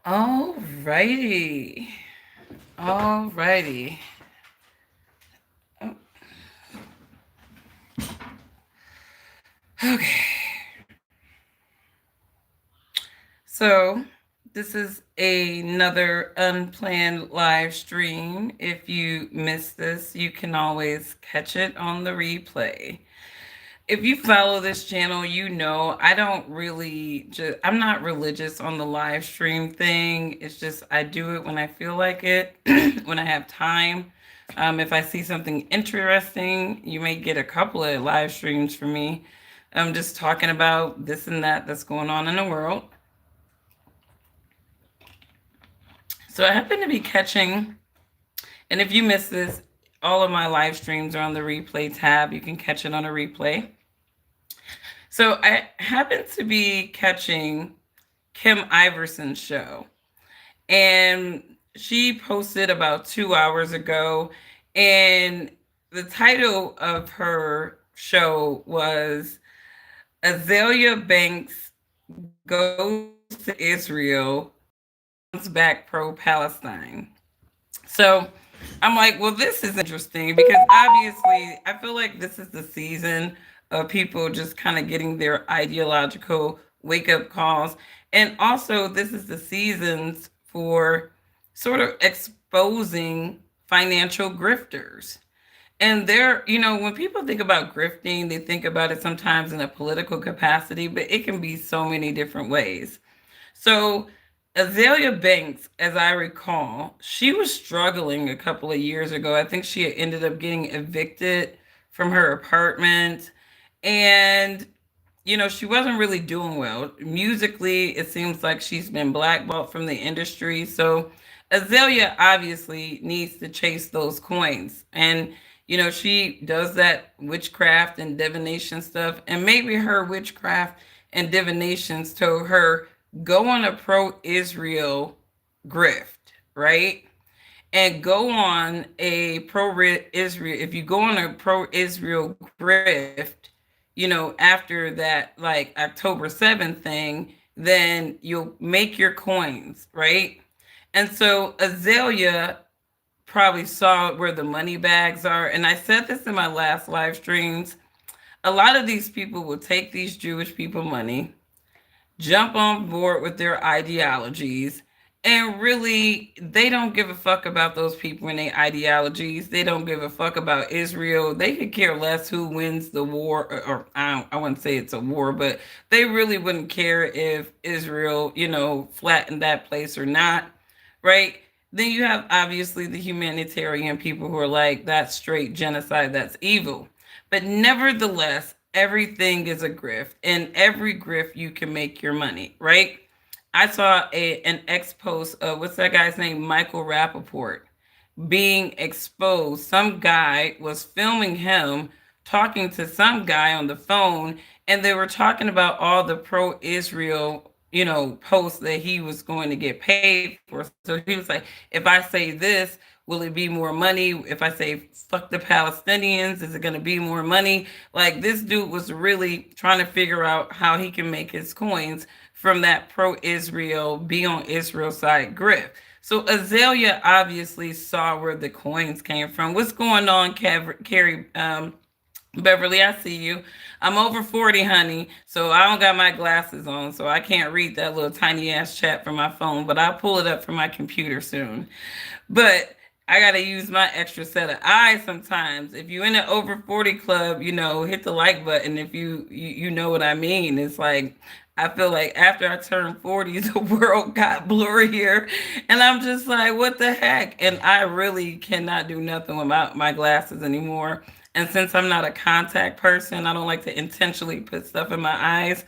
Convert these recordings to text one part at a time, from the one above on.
All righty. All righty. Oh, okay. So, this is another unplanned live stream. If you missed this, you can always catch it on the replay. If you follow this channel, you know I don't really just, I'm not religious on the live stream thing. It's just I do it when I feel like it, when I have time. If I see something interesting, you may get a couple of live streams from me. I'm just talking about this and that that's going on in the world. So I happen to be catching, and if you miss this, all of my live streams are on the replay tab. You can catch it on a replay. So I happen to be catching Kim Iverson's show, and she posted about 2 hours ago, and the title of her show was Azealia Banks Goes to Israel, Bounce Back Pro Palestine. So I'm like, well, this is interesting because obviously I feel like this is the season of people just kind of getting their ideological wake up calls. And also, this is the seasons for sort of exposing financial grifters. And there, when people think about grifting, they think about it sometimes in a political capacity, but it can be so many different ways. So Azealia Banks, as I recall, she was struggling a couple of years ago. I think she had ended up getting evicted from her apartment. And, she wasn't really doing well. Musically, it seems like she's been blackballed from the industry. So Azealia obviously needs to chase those coins. And, she does that witchcraft and divination stuff. And maybe her witchcraft and divinations told her go on a pro Israel grift, right? And go on a pro Israel. If you go on a pro Israel grift, after that like October 7th thing, then you'll make your coins, right? And so Azalea probably saw where the money bags are. And I said this in my last live streams. A lot of these people will take these Jewish people money, jump on board with their ideologies, and really they don't give a fuck about those people and their ideologies. They don't give a fuck about Israel. They could care less who wins the war, or I wouldn't say it's a war, but they really wouldn't care if Israel flattened that place or not, right? Then you have obviously the humanitarian people who are like, that's straight genocide, that's evil. But nevertheless, everything is a grift, and every grift you can make your money, right? I saw an ex post of what's that guy's name, Michael Rappaport, being exposed. Some guy was filming him talking to some guy on the phone, and they were talking about all the pro Israel, posts that he was going to get paid for. So he was like, if I say this, will it be more money? If I say fuck the Palestinians, is it going to be more money? Like, this dude was really trying to figure out how he can make his coins from that pro Israel, be on Israel side grift. So Azalea obviously saw where the coins came from. What's going on, Carrie? Beverly, I see you. I'm over 40, honey, so I don't got my glasses on, so I can't read that little tiny ass chat from my phone, but I'll pull it up from my computer soon. But I got to use my extra set of eyes sometimes. If you're in the over 40 club, hit the like button if you know what I mean. It's like I feel like after I turned 40, the world got blurrier. And I'm just like, what the heck? And I really cannot do nothing without my glasses anymore. And since I'm not a contact person, I don't like to intentionally put stuff in my eyes.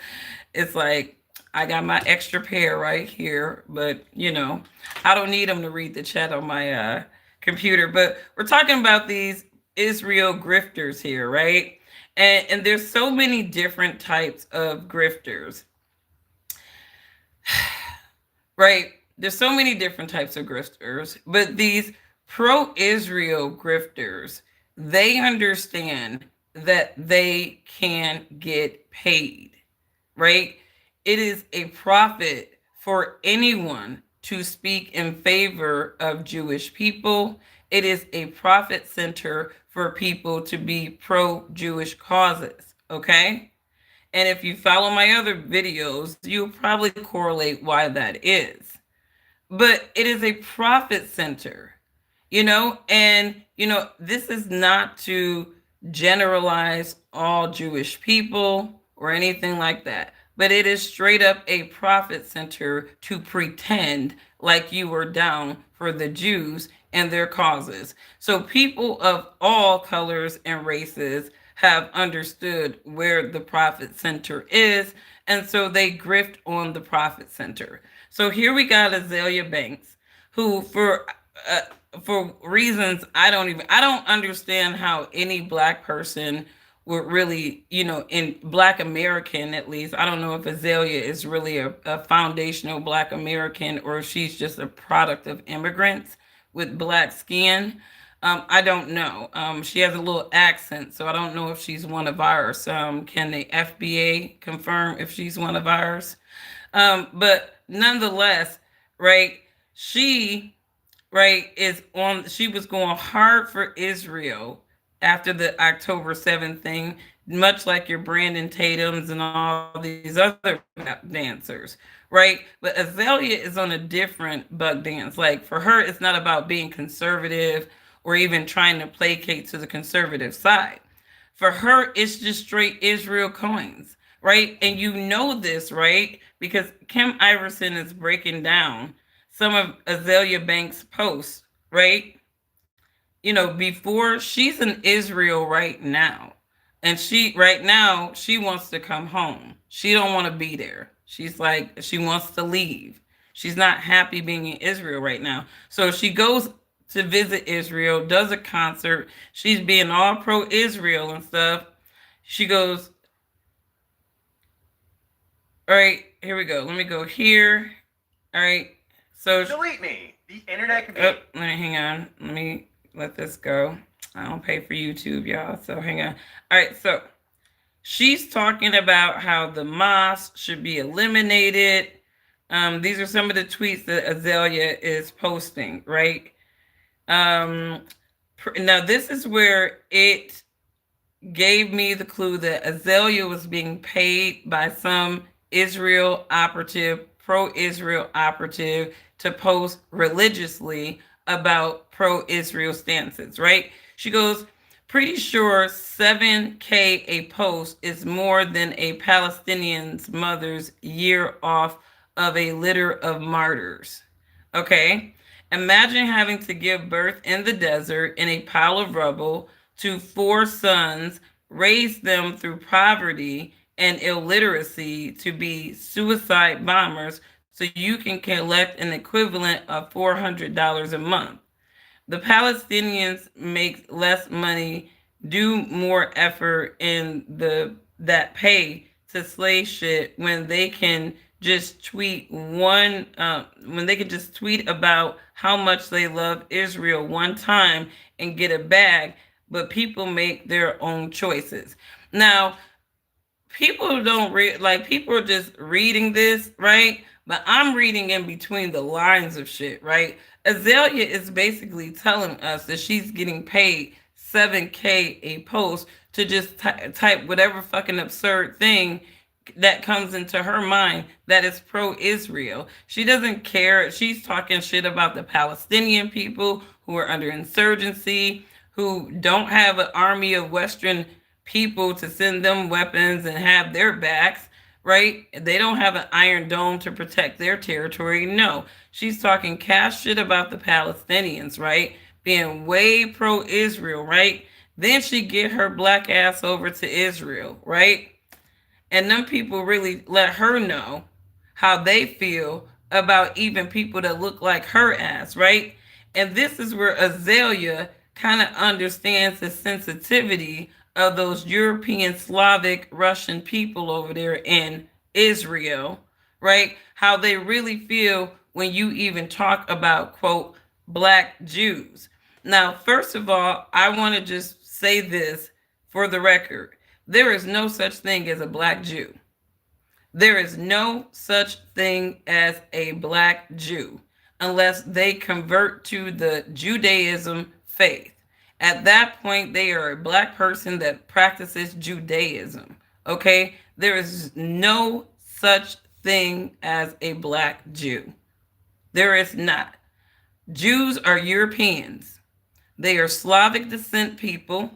It's like I got my extra pair right here, but I don't need them to read the chat on my computer. But we're talking about these Israel grifters here, right? And there's so many different types of grifters. Right? There's so many different types of grifters, but these pro-Israel grifters, they understand that they can get paid, right? It is a profit for anyone to speak in favor of Jewish people. It is a profit center for people to be pro Jewish causes. Okay? And if you follow my other videos, you'll probably correlate why that is. But it is a profit center, and this is not to generalize all Jewish people or anything like that, but it is straight up a profit center to pretend like you were down for the Jews and their causes. So people of all colors and races have understood where the profit center is, and so they grift on the profit center. So here we got Azealia Banks, who uh, for reasons I don't understand how any black person would really, in black American at least, I don't know if Azealia is really a foundational black American or if she's just a product of immigrants with black skin. I don't know. She has a little accent, so I don't know if she's one of ours. Can the FBA confirm if she's one of ours? But nonetheless, right, she she was going hard for Israel after the October 7th thing, much like your Brandon Tatums and all these other dancers, right? But Azealia is on a different bug dance. Like for her, it's not about being conservative or even trying to placate to the conservative side. For her, it's just straight Israel coins, right? And you know this, right? Because Kim Iverson is breaking down some of Azealia Banks' posts, right? Before she's in Israel right now. And right now, she wants to come home. She don't want to be there. She's like, she wants to leave. She's not happy being in Israel right now. So she goes to visit Israel, does a concert. She's being all pro Israel and stuff. She goes, all right, here we go. Let me go here. All right. So delete me. The internet can be. let me hang on. Let me let this go. I don't pay for YouTube, y'all. So hang on. All right. So she's talking about how the mosque should be eliminated. These are some of the tweets that Azealia is posting, right? Now this is where it gave me the clue that Azealia was being paid by some Israel operative, pro-Israel operative, to post religiously about pro-Israel stances, right? She goes, pretty sure 7K a post is more than a Palestinian's mother's year off of a litter of martyrs. Okay? Imagine having to give birth in the desert in a pile of rubble to 4 sons, raise them through poverty and illiteracy to be suicide bombers so you can collect an equivalent of $400 a month. The Palestinians make less money, do more effort in that pay to slay shit when they can just tweet about how much they love Israel one time and get a bag, but people make their own choices. Now, people don't read, like, people are just reading this, right? But I'm reading in between the lines of shit, right? Azealia is basically telling us that she's getting paid 7K a post to just type whatever fucking absurd thing that comes into her mind that is pro-Israel. She doesn't care. She's talking shit about the Palestinian people who are under insurgency, who don't have an army of Western people to send them weapons and have their backs, right? They don't have an Iron Dome to protect their territory. No, she's talking cash shit about the Palestinians, right? Being way pro-Israel, right? Then she get her black ass over to Israel, right? And them people really let her know how they feel about even people that look like her ass, right? And this is where Azealia kind of understands the sensitivity of those European, Slavic, Russian people over there in Israel, right? How they really feel when you even talk about, quote, black Jews. Now, first of all, I want to just say this for the record. There is no such thing as a black Jew. There is no such thing as a black Jew. unless they convert to the Judaism faith. At that point, they are a black person that practices Judaism. Okay? There is no such thing as a black Jew. There is not. Jews are Europeans. They are Slavic descent people.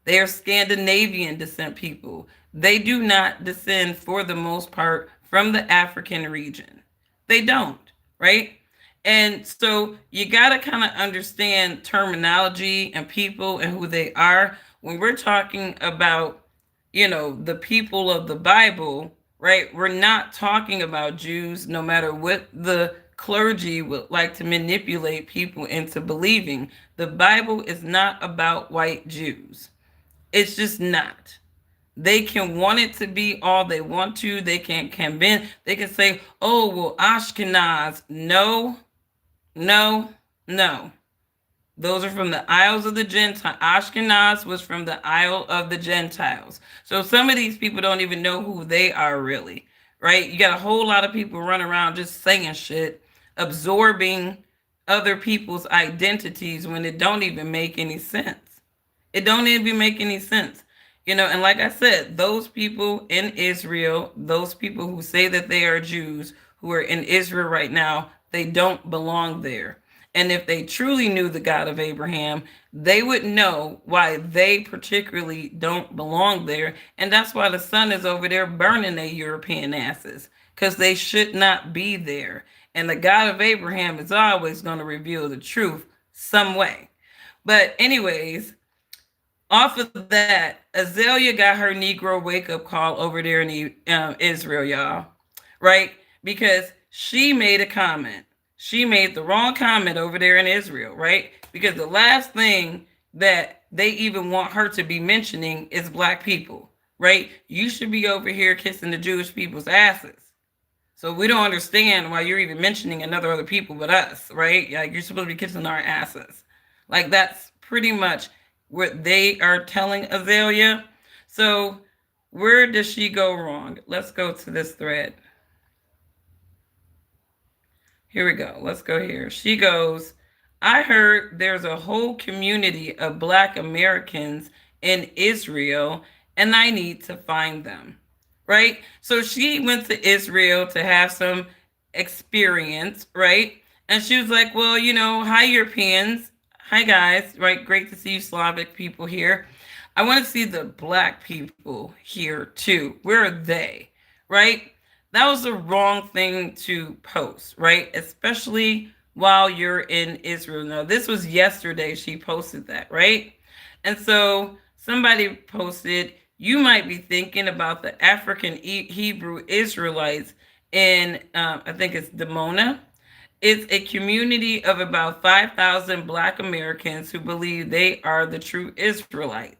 They are Scandinavian descent people. They do not descend, for the most part, from the African region. They don't, right? And so you got to kind of understand terminology and people and who they are. When we're talking about, the people of the Bible, right? We're not talking about Jews, no matter what the clergy would like to manipulate people into believing. The Bible is not about white Jews. It's just not. They can want it to be all they want to. They can convince. They can say, "Oh, well, Ashkenaz." No, no, no. Those are from the Isles of the Gentiles. Ashkenaz was from the Isle of the Gentiles. So some of these people don't even know who they are really, right? You got a whole lot of people running around just saying shit, absorbing other people's identities when it don't even make any sense. It don't even make any sense. And like I said, those people in Israel, those people who say that they are Jews who are in Israel right now, they don't belong there. And if they truly knew the God of Abraham, they would know why they particularly don't belong there. And that's why the sun is over there burning their European asses, because they should not be there. And the God of Abraham is always going to reveal the truth some way. But, anyways, off of that, Azealia got her Negro wake up call over there in Israel, y'all, right? Because she made a comment. She made the wrong comment over there in Israel, right? Because the last thing that they even want her to be mentioning is black people, right? You should be over here kissing the Jewish people's asses. So we don't understand why you're even mentioning another other people but us, right? Like, you're supposed to be kissing our asses. Like, that's pretty much what they are telling Azealia. So where does she go wrong? Let's go to this thread. Here we go. Let's go here. She goes, "I heard there's a whole community of black Americans in Israel, and I need to find them." Right? So she went to Israel to have some experience, right? And she was like, "Well, hi, Europeans. Hi, guys. Right? Great to see you Slavic people here. I want to see the black people here too. Where are they?" Right? That was the wrong thing to post, right? Especially while you're in Israel. Now, this was yesterday she posted that, right? And so somebody posted, "You might be thinking about the African Hebrew Israelites in, I think it's Dimona. It's a community of about 5,000 Black Americans who believe they are the true Israelites.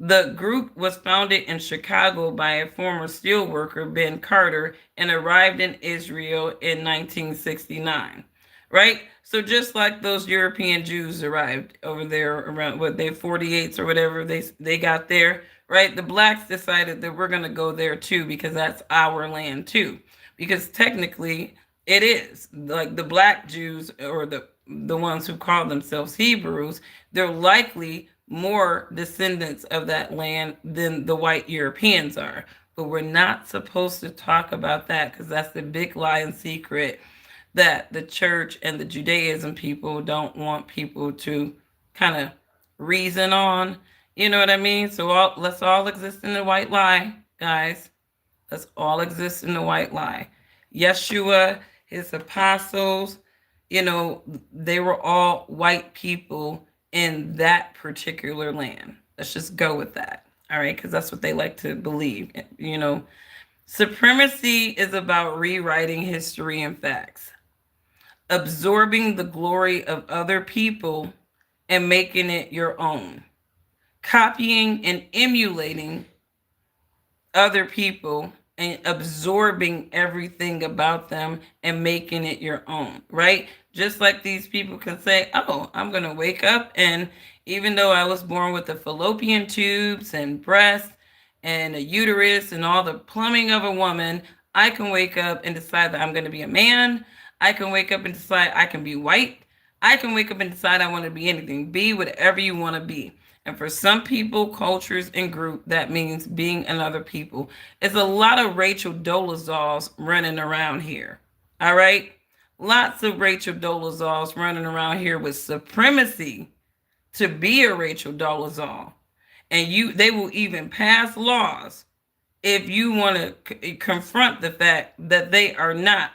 The group was founded in Chicago by a former steelworker, Ben Carter, and arrived in Israel in 1969." Right? So just like those European Jews arrived over there around what they 48s or whatever they got there, right? The blacks decided that we're going to go there too because that's our land too. Because technically it is. Like, the black Jews, or the ones who call themselves Hebrews, they're likely more descendants of that land than the white Europeans are. But we're not supposed to talk about that because that's the big lie and secret that the church and the Judaism people don't want people to kind of reason on. You know what I mean? So let's all exist in the white lie, guys. Let's all exist in the white lie. Yeshua, his apostles, they were all white people in that particular land. Let's just go with that. All right, because that's what they like to believe. Supremacy is about rewriting history and facts, absorbing the glory of other people and making it your own, copying and emulating other people and absorbing everything about them and making it your own, right? Just like these people can say, "Oh, I'm going to wake up, and even though I was born with the fallopian tubes and breasts and a uterus and all the plumbing of a woman, I can wake up and decide that I'm going to be a man. I can wake up and decide I can be white. I can wake up and decide I want to be anything. Be whatever you want to be. And for some people, cultures, and group, that means being another people. It's a lot of Rachel Dolezals running around here. All right? Lots of Rachel Dolezals running around here with supremacy to be a Rachel Dolezal. And they will even pass laws if you want to confront the fact that they are not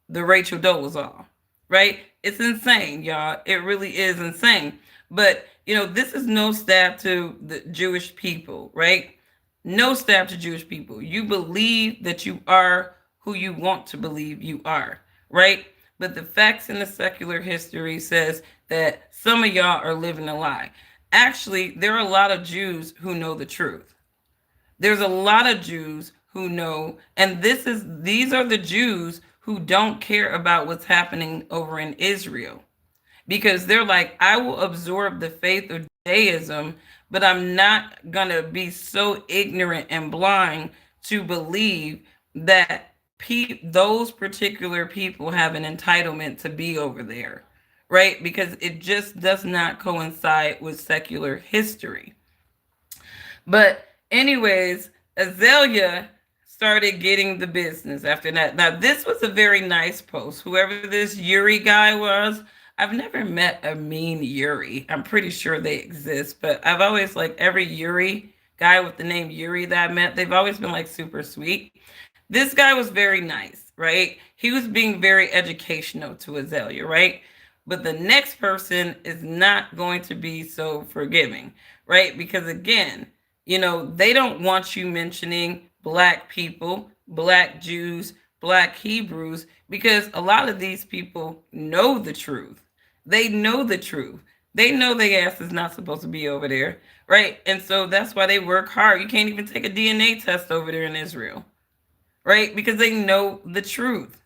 the Rachel Dolezal, right? It's insane, y'all. It really is insane. But, this is no stab to the Jewish people, right? No stab to Jewish people. You believe that you are who you want to believe you are, right? But the facts in the secular history says that some of y'all are living a lie. Actually, there are a lot of Jews who know the truth. There's a lot of Jews who know, and these are the Jews who don't care about what's happening over in Israel, because they're like, I will absorb the faith of Judaism, but I'm not going to be so ignorant and blind to believe that those particular people have an entitlement to be over there, right? Because it just does not coincide with secular history. But anyways, Azealia started getting the business after that. Now, this was a very nice post. Whoever this Yuri guy was, I've never met a mean Yuri. I'm pretty sure they exist, but I've always like every Yuri guy with the name Yuri that I met, they've always been like super sweet. This guy was very nice, right? He was being very educational to Azealia, right? But the next person is not going to be so forgiving, right? Because again, they don't want you mentioning Black people, Black Jews, Black Hebrews, because a lot of these people know the truth. They know the truth. They know their ass is not supposed to be over there, right? And so that's why they work hard. You can't even take a DNA test over there in Israel, right? Because they know the truth.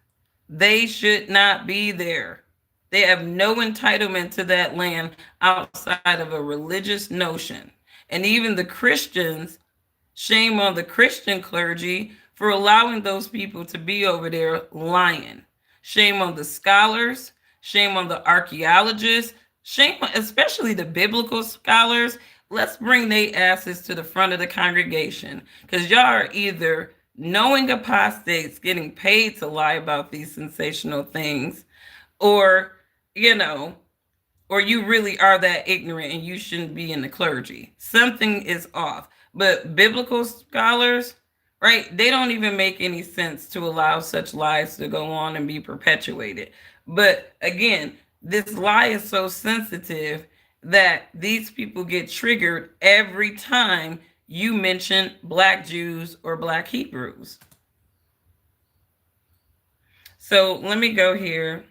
They should not be there. They have no entitlement to that land outside of a religious notion. And even the Christians, shame on the Christian clergy for allowing those people to be over there lying. Shame on the scholars, shame on the archaeologists, shame on especially the biblical scholars. Let's bring their asses to the front of the congregation, because y'all are either knowing apostates getting paid to lie about these sensational things, or, or you really are that ignorant and you shouldn't be in the clergy. Something is off. But biblical scholars, right, they don't even make any sense to allow such lies to go on and be perpetuated. But again, this lie is so sensitive that these people get triggered every time you mention Black Jews or Black Hebrews. So let me go here.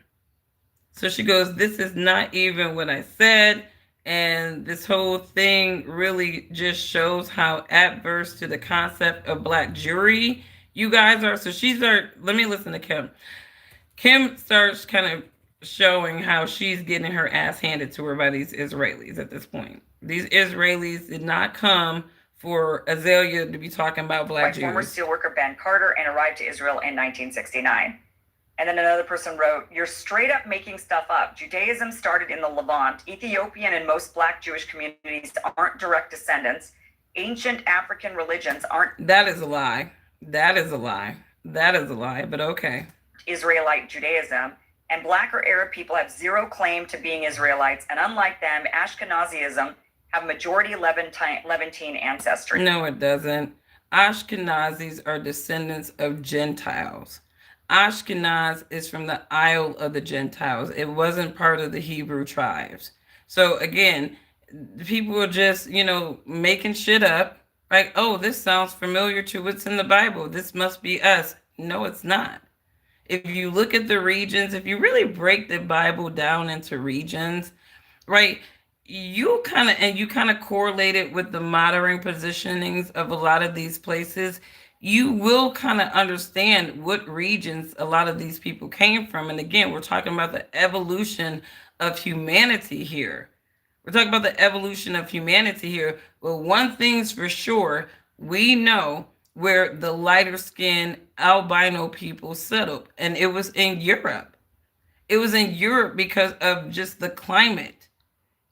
So she goes, this is not even what I said. And this whole thing really just shows how adverse to the concept of Black Jewry you guys are. So let me listen to Kim. Kim starts kind of showing how she's getting her ass handed to her by these Israelis at this point. These Israelis did not come for Azealia to be talking about Black Jews. Former steelworker Ben Carter and arrived to Israel in 1969. And then another person wrote, you're straight up making stuff up. Judaism started in the Levant. Ethiopian and most Black Jewish communities aren't direct descendants. Ancient African religions aren't. That is a lie. That is a lie. That is a lie, but okay. Israelite Judaism. And Black or Arab people have zero claim to being Israelites. And unlike them, Ashkenazism have majority Levantine ancestry. No, it doesn't. Ashkenazis are descendants of Gentiles. Ashkenaz is from the Isle of the Gentiles. It wasn't part of the Hebrew tribes. So again, people are just, making shit up. Like, oh, this sounds familiar to what's in the Bible. This must be us. No, it's not. If you look at the regions, if you really break the Bible down into regions, right, you kind of correlate it with the modern positionings of a lot of these places, you will kind of understand what regions a lot of these people came from. And again, we're talking about the evolution of humanity here. We're talking about the evolution of humanity here. Well, one thing's for sure, we know where the lighter skinned albino people settled. And it was in Europe. It was in Europe because of just the climate.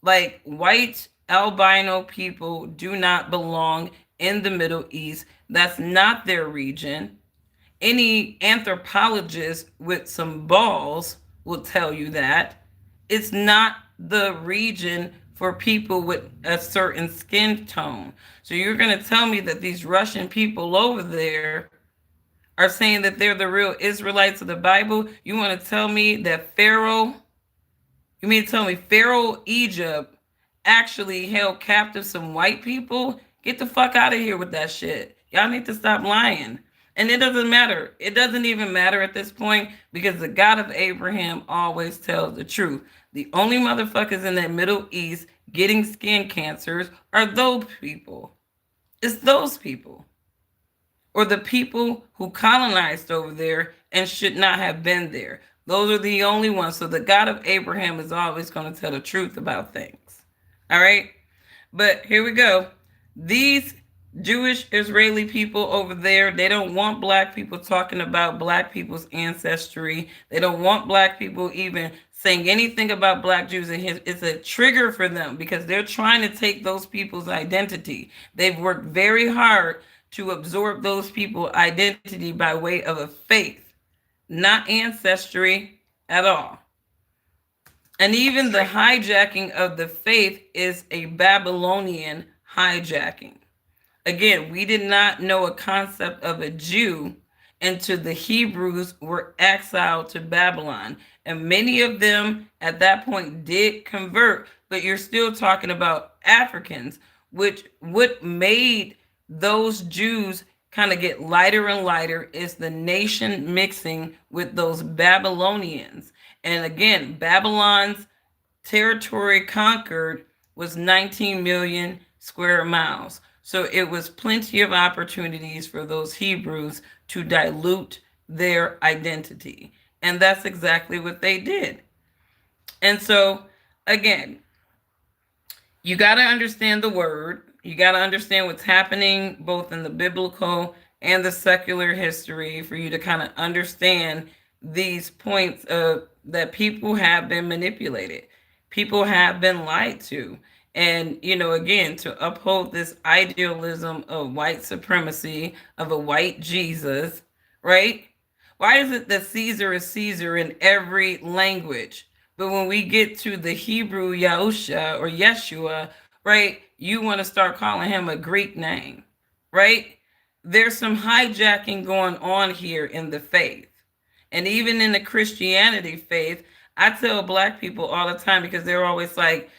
Like, white albino people do not belong in the Middle East. That's not their region. Any anthropologist with some balls will tell you that. It's not the region for people with a certain skin tone. So you're going to tell me that these Russian people over there are saying that they're the real Israelites of the Bible? You want to tell me that Pharaoh, you mean to tell me Pharaoh Egypt actually held captive some white people? Get the fuck out of here with that shit. Y'all need to stop lying. And it doesn't matter. It doesn't even matter at this point because the God of Abraham always tells the truth. The only motherfuckers in the Middle East getting skin cancers are those people. It's those people. Or the people who colonized over there and should not have been there. Those are the only ones. So the God of Abraham is always going to tell the truth about things. All right? But here we go. These Jewish Israeli people over there, they don't want black people talking about black people's ancestry. They don't want black people even saying anything about black Jews. It's a trigger for them because they're trying to take those people's identity. They've worked very hard to absorb those people's identity by way of a faith, not ancestry at all. And even the hijacking of the faith is a Babylonian hijacking. Again, we did not know a concept of a Jew until the Hebrews were exiled to Babylon. And many of them at that point did convert, but you're still talking about Africans, which what made those Jews kind of get lighter and lighter is the nation mixing with those Babylonians. And again, Babylon's territory conquered was 19 million square miles. So it was plenty of opportunities for those Hebrews to dilute their identity. And that's exactly what they did. And so, again, you got to understand the word. You got to understand what's happening both in the biblical and the secular history for you to kind of understand these points of that people have been manipulated. People have been lied to. And, again, to uphold this idealism of white supremacy, of a white Jesus, right? Why is it that Caesar is Caesar in every language? But when we get to the Hebrew Yahusha or Yeshua, right, you want to start calling him a Greek name, right? There's some hijacking going on here in the faith. And even in the Christianity faith, I tell black people all the time because they're always like,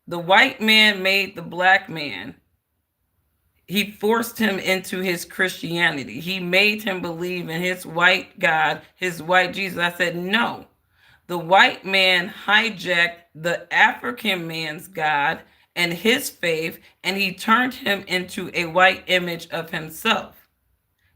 the white man made the black man. He forced him into his Christianity. He made him believe in his white God, his white Jesus. I said, no. The white man hijacked the African man's God and his faith, and he turned him into a white image of himself.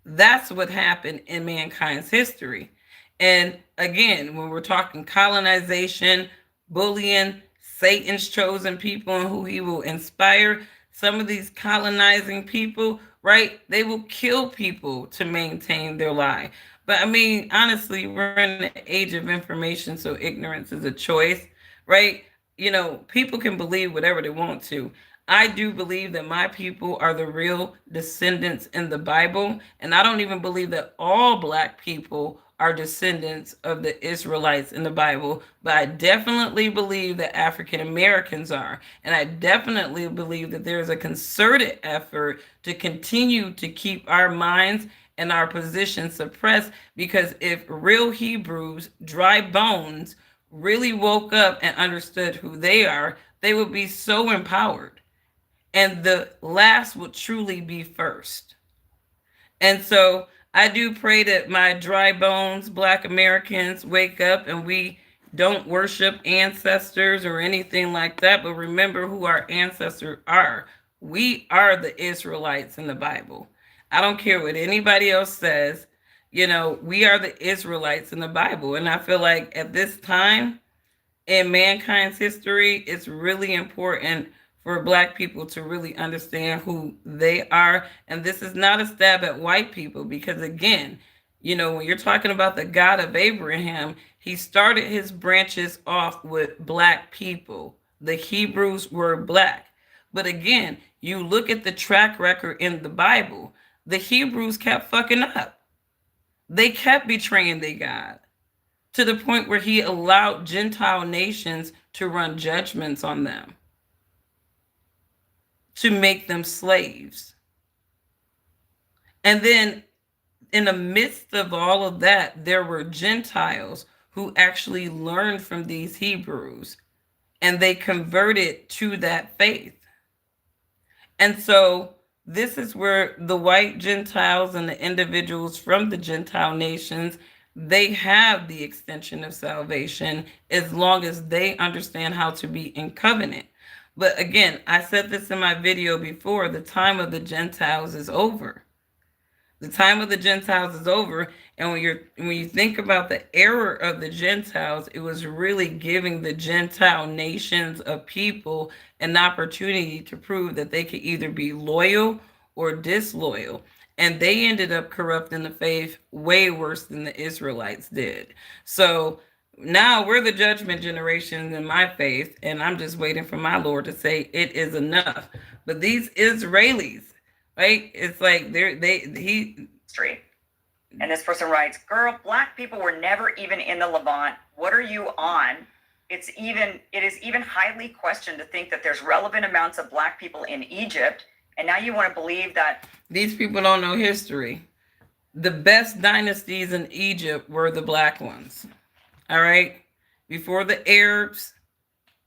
That's what happened in mankind's history. And again, when we're talking colonization, bullying, Satan's chosen people and who he will inspire, some of these colonizing people, right, they will kill people to maintain their lie. But I mean, honestly, we're in an age of information, so ignorance is a choice, right? People can believe whatever they want to. I do believe that my people are the real descendants in the Bible. And I don't even believe that all black people are descendants of the Israelites in the Bible. But I definitely believe that African Americans are. And I definitely believe that there is a concerted effort to continue to keep our minds and our positions suppressed. Because if real Hebrews, dry bones, really woke up and understood who they are, they would be so empowered. And the last will truly be first. And so I do pray that my dry bones, Black Americans, wake up and we don't worship ancestors or anything like that, but remember who our ancestors are. We are the Israelites in the Bible. I don't care what anybody else says. We are the Israelites in the Bible. And I feel like at this time in mankind's history, it's really important for Black people to really understand who they are. And this is not a stab at white people, because again, when you're talking about the God of Abraham, he started his branches off with Black people. The Hebrews were Black. But again, you look at the track record in the Bible, the Hebrews kept fucking up. They kept betraying their God, to the point where he allowed Gentile nations to run judgments on them, to make them slaves. And then in the midst of all of that, there were Gentiles who actually learned from these Hebrews, and they converted to that faith. And so this is where the white Gentiles and the individuals from the Gentile nations, they have the extension of salvation as long as they understand how to be in covenant. But again, I said this in my video before, the time of the Gentiles is over. The time of the Gentiles is over. And when you think about the error of the Gentiles, it was really giving the Gentile nations of people an opportunity to prove that they could either be loyal or disloyal. And they ended up corrupting the faith way worse than the Israelites did. So now we're the judgment generation in my faith, and I'm just waiting for my Lord to say it is enough. But these Israelis, right? It's like history. And this person writes, "Girl, Black people were never even in the Levant. What are you on? It is even highly questioned to think that there's relevant amounts of Black people in Egypt. And now you want to believe that these people don't know history. The best dynasties in Egypt were the Black ones. All right? Before the Arabs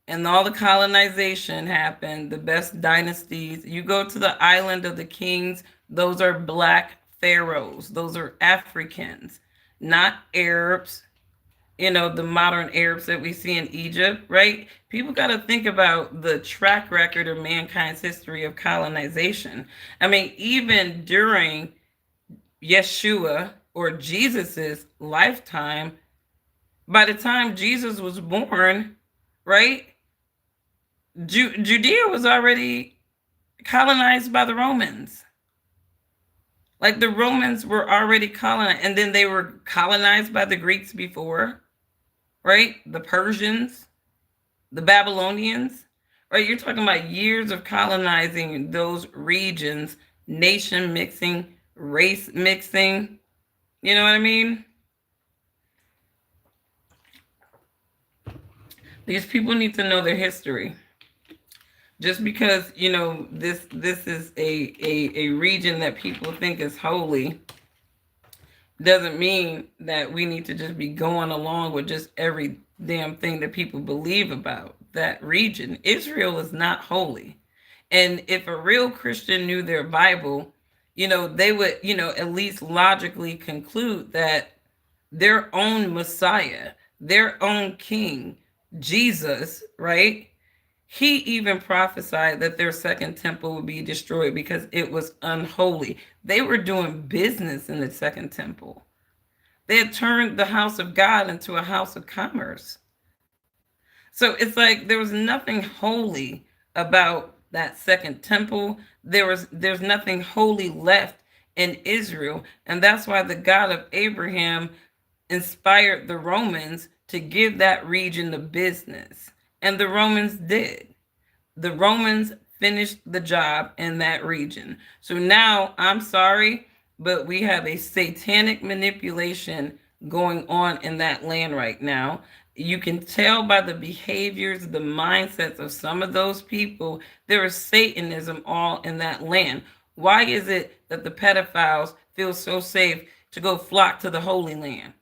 and all the colonization happened, the best dynasties, you go to the island of the kings, those are Black pharaohs. Those are Africans, not Arabs, the modern Arabs that we see in Egypt, right? People got to think about the track record of mankind's history of colonization. I mean, even during Yeshua or Jesus's lifetime, by the time Jesus was born, right, Judea was already colonized by the Romans. Like the Romans were already colonized, and then they were colonized by the Greeks before, right? The Persians, the Babylonians, right? You're talking about years of colonizing those regions, nation mixing, race mixing. You know what I mean? These people need to know their history. Just because, this is a region that people think is holy doesn't mean that we need to just be going along with just every damn thing that people believe about that region. Israel is not holy. And if a real Christian knew their Bible, they would, at least logically conclude that their own Messiah, their own King, Jesus, right? He even prophesied that their second temple would be destroyed because it was unholy. They were doing business in the second temple. They had turned the house of God into a house of commerce. So it's like there was nothing holy about that second temple. There's nothing holy left in Israel. And that's why the God of Abraham inspired the Romans to give that region the business. And the Romans did. The Romans finished the job in that region. So now, I'm sorry, but we have a satanic manipulation going on in that land right now. You can tell by the behaviors, the mindsets of some of those people, there is Satanism all in that land. Why is it that the pedophiles feel so safe to go flock to the Holy Land?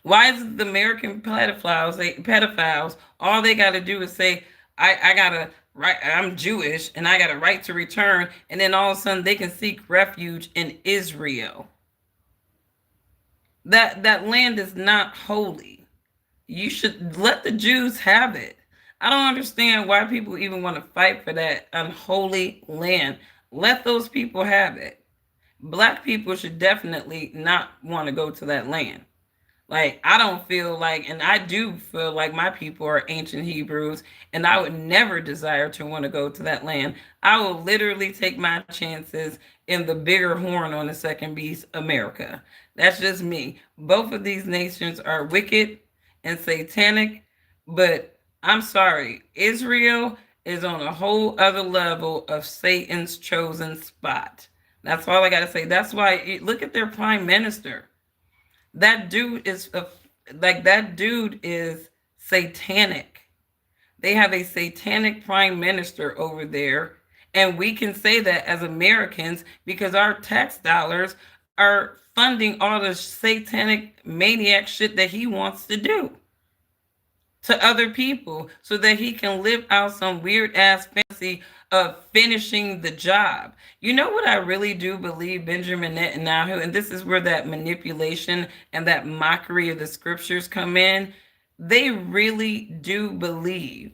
Why is the American pedophiles, all they got to do is say, I'm Jewish and I got a right to return, and then all of a sudden they can seek refuge in Israel. That land is not holy. You should let the Jews have it. I don't understand why people even want to fight for that unholy land. Let those people have it. Black people should definitely not want to go to that land. Like, I don't feel like, and I do feel like my people are ancient Hebrews, and I would never desire to want to go to that land. I will literally take my chances in the bigger horn on the second beast, America. That's just me. Both of these nations are wicked and satanic, but I'm sorry, Israel is on a whole other level of Satan's chosen spot. That's all I got to say. That's why, look at their prime minister. That dude is that dude is satanic. They have a satanic prime minister over there, and we can say that as Americans because our tax dollars are funding all the satanic maniac shit that he wants to do to other people so that he can live out some weird ass fantasy of finishing the job. You know what I really do believe, Benjamin Netanyahu, and this is where that manipulation and that mockery of the scriptures come in. They really do believe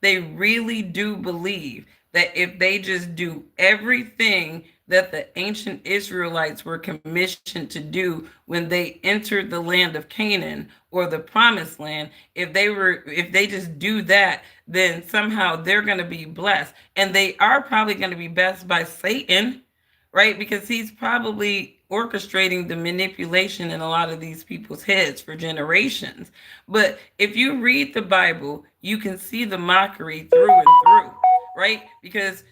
they really do believe that if they just do everything that the ancient Israelites were commissioned to do when they entered the land of Canaan or the promised land, if they just do that, then somehow they're going to be blessed. And they are probably going to be blessed by Satan, right? Because he's probably orchestrating the manipulation in a lot of these people's heads for generations. But if you read the Bible, you can see the mockery through and through, right? Because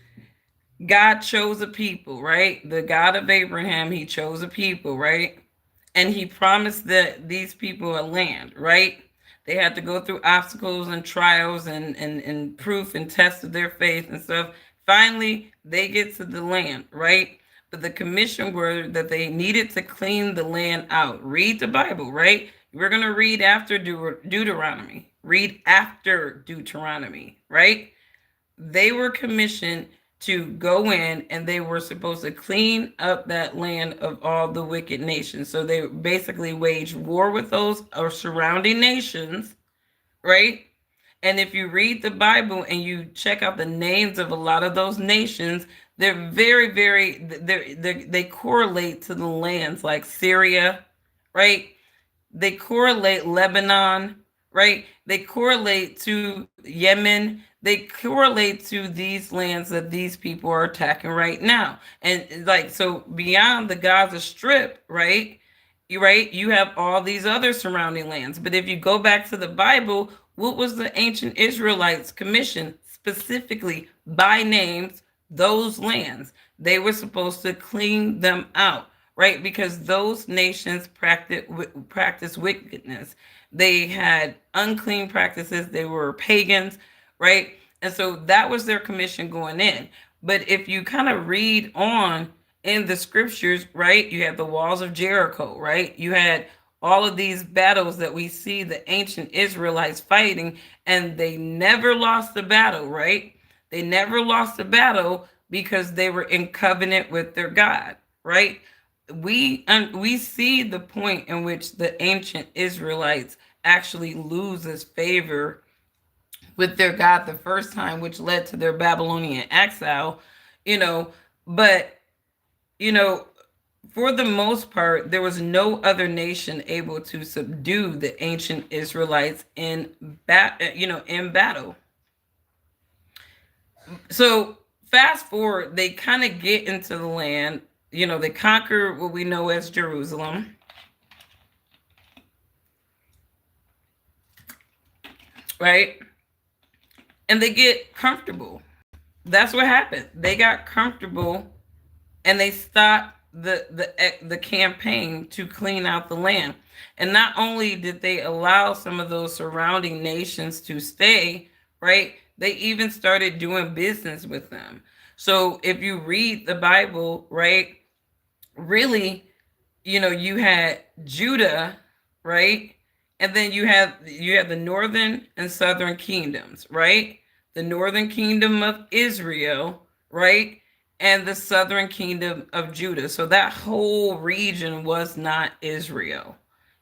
God chose a people, right? The God of Abraham, he chose a people, right? And he promised that these people a land, right? They had to go through obstacles and trials and proof and test of their faith and stuff. Finally, they get to the land, right? But the commission were that they needed to clean the land out. Read the Bible, right? We're going to read after Deuteronomy. Read after Deuteronomy, right? They were commissioned to go in and they were supposed to clean up that land of all the wicked nations. So they basically waged war with those surrounding nations, right? And if you read the Bible and you check out the names of a lot of those nations, they're they correlate to the lands like Syria, right? They correlate Lebanon, right? They correlate to Yemen. They correlate to these lands that these people are attacking right now. And like, so beyond the Gaza Strip, right? You have all these other surrounding lands. But if you go back to the Bible, what was the ancient Israelites commissioned specifically by names? Those lands. They were supposed to clean them out, right? Because those nations practice wickedness. They had unclean practices. They were pagans, right? And so that was their commission going in. But if you kind of read on in the scriptures, right, you have the walls of Jericho, right? You had all of these battles that we see the ancient Israelites fighting, and they never lost the battle, right? They never lost the battle because they were in covenant with their God, right? We see the point in which the ancient Israelites actually loses favor with their God the first time, which led to their Babylonian exile, you know, but you know, for the most part, there was no other nation able to subdue the ancient Israelites in battle. So fast forward, they kind of get into the land. They conquer what we know as Jerusalem. Right? And they get comfortable. That's what happened. They got comfortable and they stopped the campaign to clean out the land. And not only did they allow some of those surrounding nations to stay, right? They even started doing business with them. So if you read the Bible, right, really, you had Judah, right? And then you have the northern and southern kingdoms, right? The northern kingdom of Israel, right? And the southern kingdom of Judah. So that whole region was not Israel.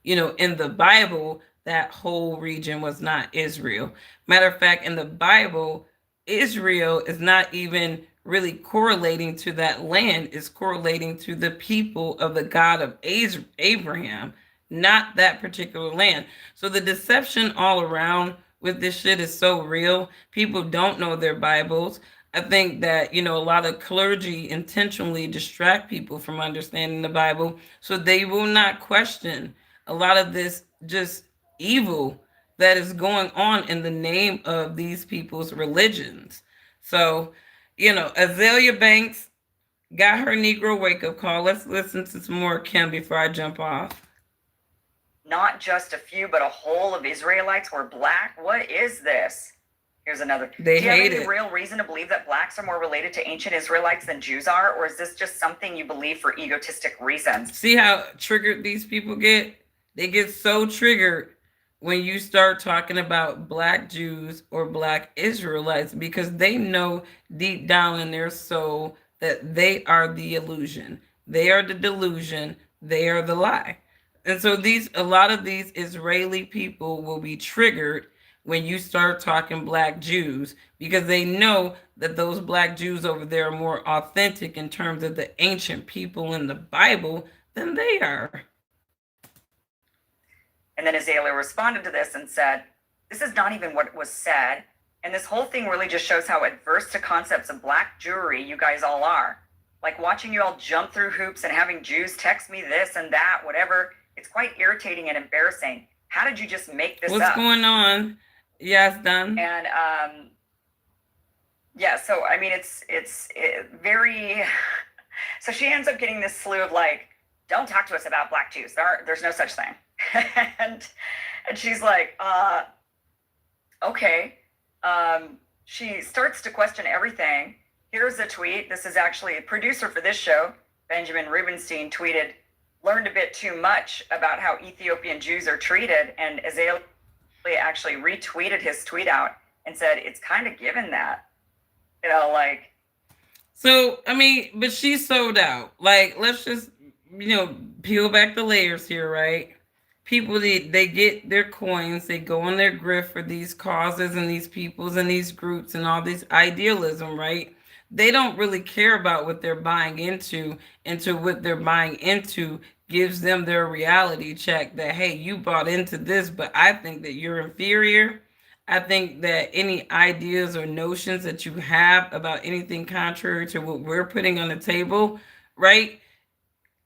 In the Bible, that whole region was not Israel. Matter of fact, in the Bible, Israel is not even really correlating to that land. It's correlating to the people of the God of Abraham, not that particular land. So the deception all around with this shit is so real. People don't know their Bibles. I think that, a lot of clergy intentionally distract people from understanding the Bible so they will not question a lot of this just evil that is going on in the name of these people's religions. So, Azealia Banks got her Negro wake up call. Let's listen to some more Kim before I jump off. Not just a few, but a whole of Israelites were black. What is this? Here's another. They Do you have hate any it. real reason to believe that blacks are more related to ancient Israelites than Jews are? Or is this just something you believe for egotistic reasons? See how triggered these people get? They get so triggered when you start talking about black Jews or black Israelites because they know deep down in their soul that they are the illusion. They are the delusion. They are the lie. And so a lot of these Israeli people will be triggered when you start talking black Jews because they know that those black Jews over there are more authentic in terms of the ancient people in the Bible than they are. And then Azealia responded to this and said, "This is not even what was said. And this whole thing really just shows how adverse to concepts of black Jewry you guys all are. Like watching you all jump through hoops and having Jews text me this and that, whatever. It's quite irritating and embarrassing. How did you just make this What's up?" going on? Yes, done. And yeah, so I mean, it's very. So she ends up getting this slew of like, "Don't talk to us about black Jews. There's no such thing." and she's like, okay. She starts to question everything. Here's a tweet. This is actually a producer for this show, Benjamin Rubenstein, tweeted, "Learned a bit too much about how Ethiopian Jews are treated," and Azealia actually retweeted his tweet out and said, "It's kind of given that." Like. So, I mean, but she's sold out. Like, let's just, peel back the layers here, right? People, they get their coins, they go on their grift for these causes and these peoples and these groups and all this idealism, right? They don't really care about what they're buying into what they're buying into gives them their reality check that, hey, you bought into this, but I think that you're inferior. I think that any ideas or notions that you have about anything contrary to what we're putting on the table, right,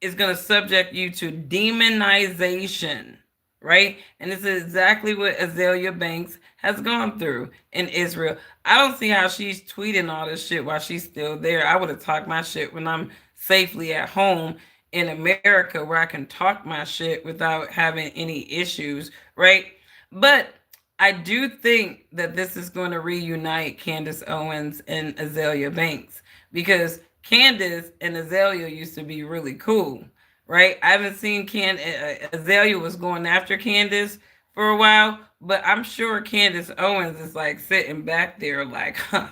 is going to subject you to demonization, right? And this is exactly what Azealia Banks has gone through in Israel. I don't see how she's tweeting all this shit while she's still there. I would have talked my shit when I'm safely at home in America where I can talk my shit without having any issues, right? But I do think that this is going to reunite Candace Owens and Azealia Banks because Candace and Azealia used to be really cool, right? I haven't seen Azealia was going after Candace for a while, but I'm sure Candace Owens is like sitting back there like, huh,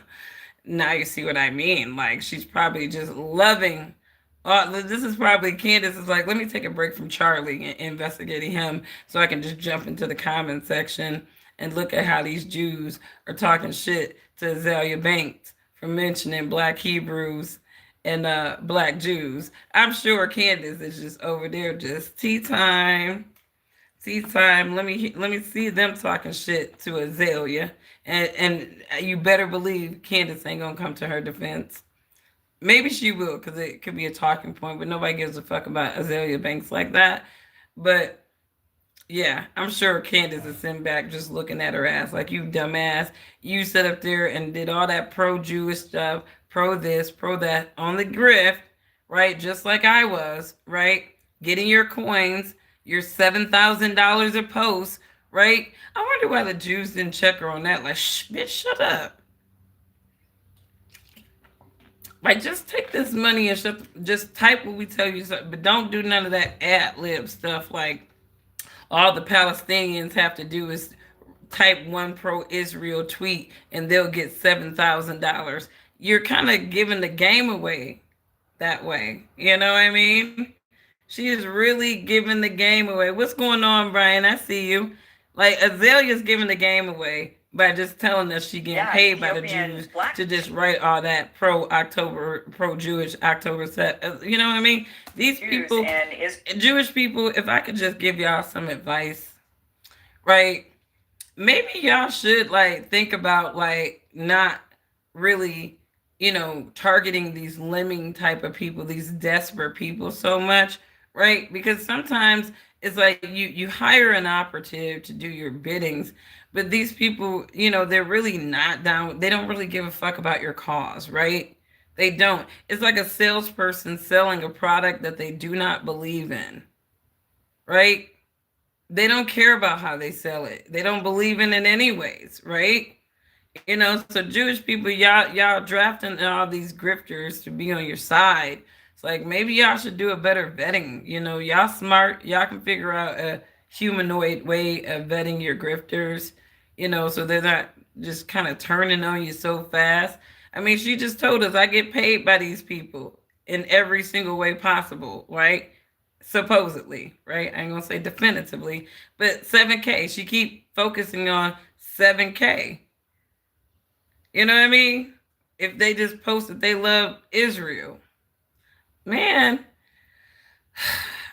now you see what I mean. Like she's probably just loving. This is probably Candace is like, let me take a break from Charlie and investigating him so I can just jump into the comment section and look at how these Jews are talking shit to Azealia Banks for mentioning black Hebrews and black Jews. I'm sure Candace is just over there just tea time. Let me see them talking shit to Azealia. And you better believe Candace ain't gonna come to her defense. Maybe she will, because it could be a talking point, but nobody gives a fuck about Azealia Banks like that. But yeah, I'm sure Candace is sitting back just looking at her ass like, you dumbass. You sat up there and did all that pro-Jewish stuff, pro this, pro that on the grift, right? Just like I was, right? Getting your coins, your $7,000 a post, right? I wonder why the Jews didn't check her on that. Like, bitch, shut up. Like, just take this money and just type what we tell you, but don't do none of that ad-lib stuff like, all the Palestinians have to do is type one pro-Israel tweet and they'll get $7,000. You're kind of giving the game away that way. You know what I mean? She is really giving the game away. What's going on, Brian? I see you. Like Azalea's giving the game away by just telling us she getting paid by the Jews to just write all that pro-Jewish October set. You know what I mean? These people, Jewish people, if I could just give y'all some advice, right? Maybe y'all should like think about like not really, targeting these lemming type of people, these desperate people so much, right? Because sometimes it's like you hire an operative to do your biddings, but these people, they're really not down. They don't really give a fuck about your cause, right? They don't. It's like a salesperson selling a product that they do not believe in, right? They don't care about how they sell it. They don't believe in it anyways, right? So Jewish people, y'all drafting all these grifters to be on your side. It's like maybe y'all should do a better vetting. Y'all smart. Y'all can figure out a humanoid way of vetting your grifters. So they're not just kind of turning on you so fast. I mean, she just told us I get paid by these people in every single way possible, right? Supposedly, right? I ain't gonna say definitively, but 7K. She keep focusing on 7K. You know what I mean? If they just post that they love Israel, man,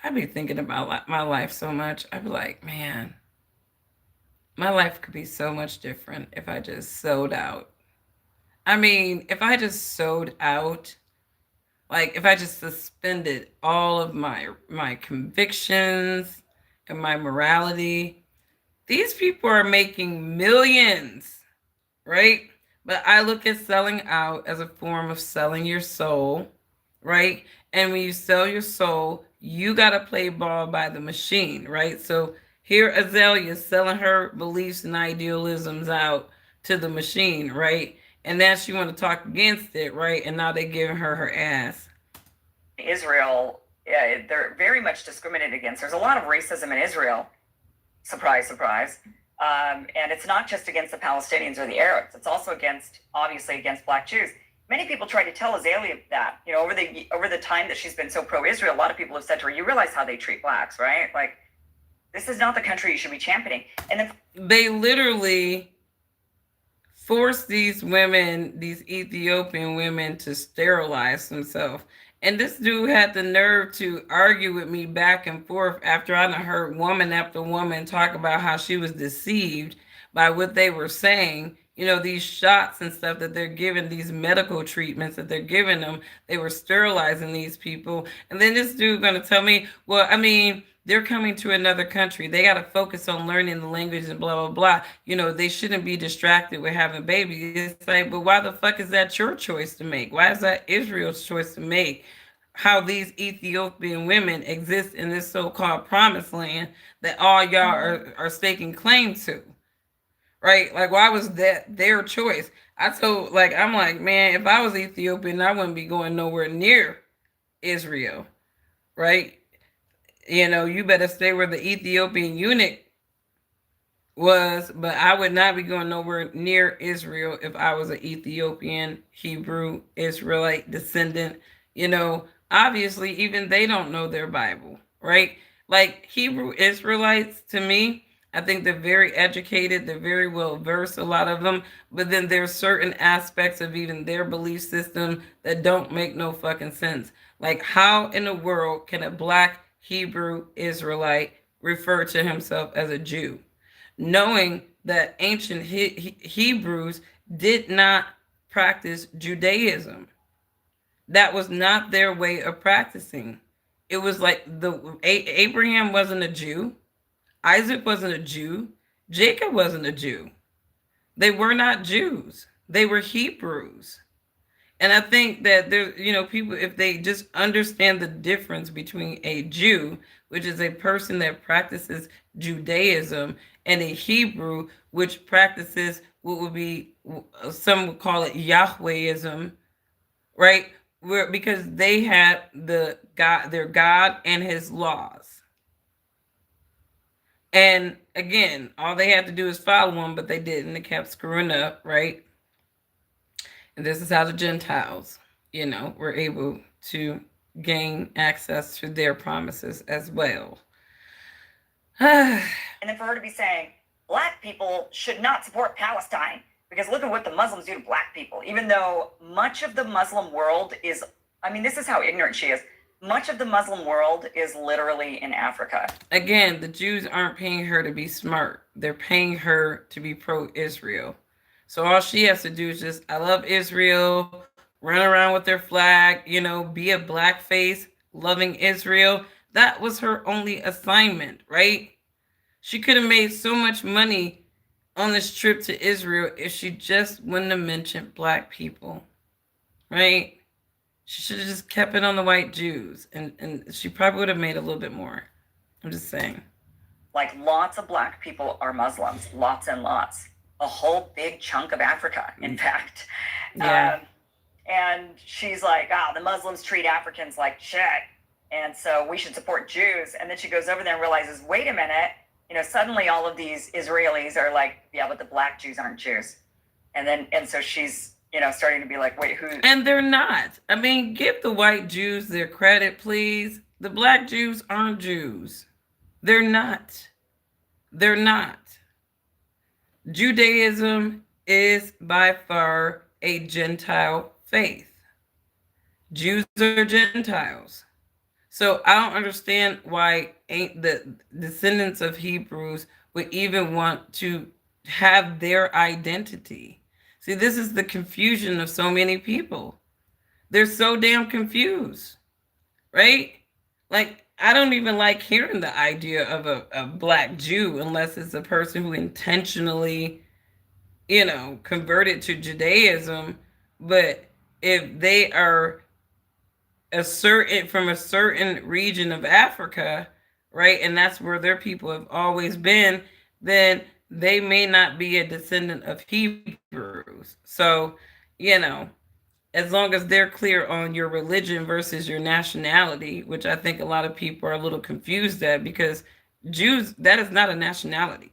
I be thinking about my life so much. I be like, man, my life could be so much different if I just sold out. I mean, if I just sold out, like if I just suspended all of my convictions and my morality, these people are making millions, right? But I look at selling out as a form of selling your soul, right? And when you sell your soul, you got to play ball by the machine, right? So here Azealia is selling her beliefs and idealisms out to the machine, right? And now she want to talk against it, right? And now they're giving her ass. Israel, yeah, they're very much discriminated against. There's a lot of racism in Israel. Surprise, surprise. And it's not just against the Palestinians or the Arabs. It's also obviously against Black Jews. Many people try to tell Azealia that, over the time that she's been so pro-Israel, a lot of people have said to her, you realize how they treat Blacks, right? Like, this is not the country you should be championing. And then they literally force these women, these Ethiopian women, to sterilize themselves. And this dude had the nerve to argue with me back and forth after I done heard woman after woman talk about how she was deceived by what they were saying. These shots and stuff that they're giving, these medical treatments that they're giving them, they were sterilizing these people. And then this dude going to tell me, well, I mean, they're coming to another country. They got to focus on learning the language and blah, blah, blah. They shouldn't be distracted with having babies. It's like, but why the fuck is that your choice to make? Why is that Israel's choice to make? How these Ethiopian women exist in this so-called promised land that all y'all are staking claim to, right? Like, why was that their choice? I'm like, man, if I was Ethiopian, I wouldn't be going nowhere near Israel, right? You better stay where the Ethiopian eunuch was, but I would not be going nowhere near Israel if I was an Ethiopian, Hebrew, Israelite descendant. Obviously, even they don't know their Bible, right? Like Hebrew Israelites, to me, I think they're very educated. They're very well versed, a lot of them. But then there's certain aspects of even their belief system that don't make no fucking sense. Like, how in the world can a Black Hebrew Israelite refer to himself as a Jew, knowing that ancient Hebrews did not practice Judaism? That was not their way of practicing. It was like Abraham wasn't a Jew. Isaac wasn't a Jew. Jacob wasn't a Jew. They were not Jews. They were Hebrews. And I think that there, people, if they just understand the difference between a Jew, which is a person that practices Judaism, and a Hebrew, which practices what would be, some would call it Yahwehism, right? Because they had their God and his laws. And again, all they had to do is follow them, but they didn't. They kept screwing up, right? And this is how the Gentiles, were able to gain access to their promises as well. And then for her to be saying, black people should not support Palestine because look at what the Muslims do to black people. Even though much of the Muslim world is, I mean, this is how ignorant she is. Much of the Muslim world is literally in Africa. Again, the Jews aren't paying her to be smart. They're paying her to be pro-Israel. So all she has to do is just, I love Israel, run around with their flag, be a blackface, loving Israel. That was her only assignment, right? She could have made so much money on this trip to Israel if she just wouldn't have mentioned black people, right? She should have just kept it on the white Jews, and she probably would have made a little bit more. I'm just saying. Like lots of black people are Muslims, lots and lots. A whole big chunk of Africa, in fact. Yeah. And she's like, the Muslims treat Africans like shit, and so we should support Jews. And then she goes over there and realizes, wait a minute, suddenly all of these Israelis are like, yeah, but the black Jews aren't Jews. And so she's, starting to be like, wait, who? And they're not. I mean, give the white Jews their credit, please. The black Jews aren't Jews. They're not. They're not. Judaism is by far a Gentile faith. Jews are Gentiles. So I don't understand why ain't the descendants of Hebrews would even want to have their identity. See, this is the confusion of so many people. They're so damn confused, right? Like, I don't even like hearing the idea of a black Jew unless it's a person who intentionally, converted to Judaism. But if they are from a certain region of Africa, right, and that's where their people have always been, then they may not be a descendant of Hebrews. So, as long as they're clear on your religion versus your nationality, which I think a lot of people are a little confused at, because Jews, that is not a nationality.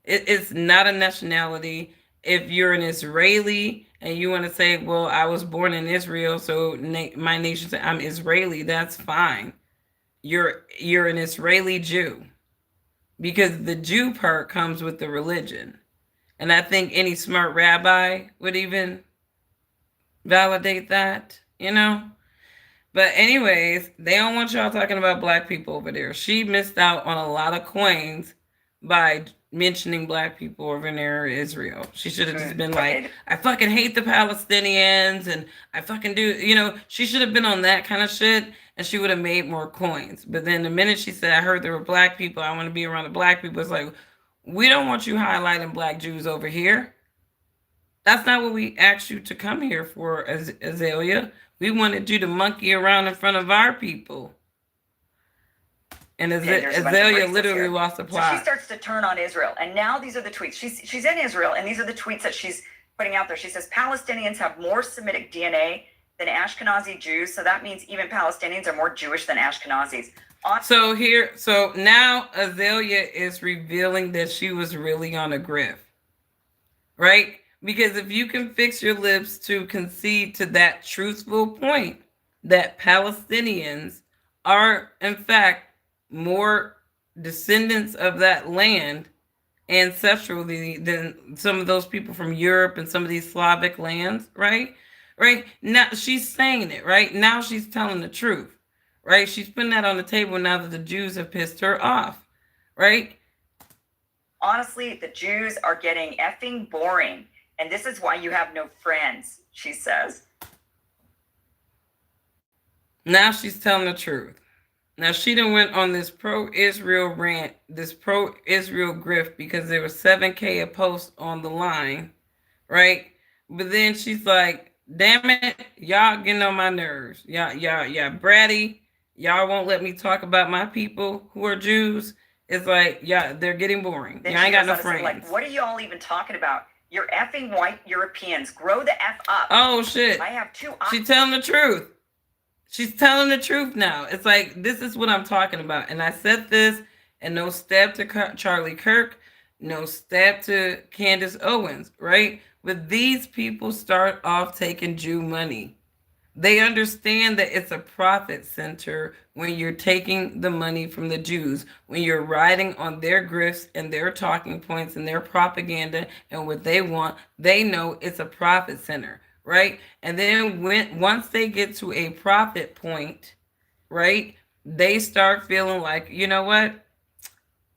It's not a nationality. If you're an Israeli and you want to say, well, I was born in Israel, so my nation, I'm Israeli, that's fine. You're an Israeli Jew, because the Jew part comes with the religion. And I think any smart rabbi would even validate that, But anyways, they don't want y'all talking about black people over there. She missed out on a lot of coins by mentioning black people over near Israel. She should have just been like, I fucking hate the Palestinians and I fucking do, she should have been on that kind of shit and she would have made more coins. But then the minute she said, I heard there were black people, I want to be around the black people, it's like, we don't want you highlighting black Jews over here. That's not what we asked you to come here for, Azealia. We wanted you to monkey around in front of our people. And Azealia literally lost the plot. So she starts to turn on Israel. And now these are the tweets. She's in Israel, and these are the tweets that she's putting out there. She says, Palestinians have more Semitic DNA than Ashkenazi Jews. So that means even Palestinians are more Jewish than Ashkenazis. So now Azealia is revealing that she was really on a grift. Right? Because if you can fix your lips to concede to that truthful point that Palestinians are, in fact, more descendants of that land ancestrally than some of those people from Europe and some of these Slavic lands, right? Right? Now she's saying it, right? Now she's telling the truth, right? She's putting that on the table now that the Jews have pissed her off, right? Honestly, the Jews are getting effing boring. And this is why you have no friends, she says. Now she's telling the truth. Now she done went on this pro-Israel rant, this pro-Israel grift, because there was 7K a post on the line, right? But then she's like, damn it, y'all getting on my nerves. Y'all bratty. Y'all won't let me talk about my people who are Jews. It's like, they're getting boring. Y'all ain't got no friends. Like, what are y'all even talking about? You're effing white Europeans. Grow the F up. Oh, shit. I have two. She's telling the truth. She's telling the truth now. It's like, this is what I'm talking about. And I said this, and no stab to Charlie Kirk, no stab to Candace Owens, right? But these people start off taking Jew money. They understand that it's a profit center when you're taking the money from the Jews, when you're riding on their grifts and their talking points and their propaganda and what they want. They know it's a profit center, right? And then once they get to a profit point, right, they start feeling like, you know what,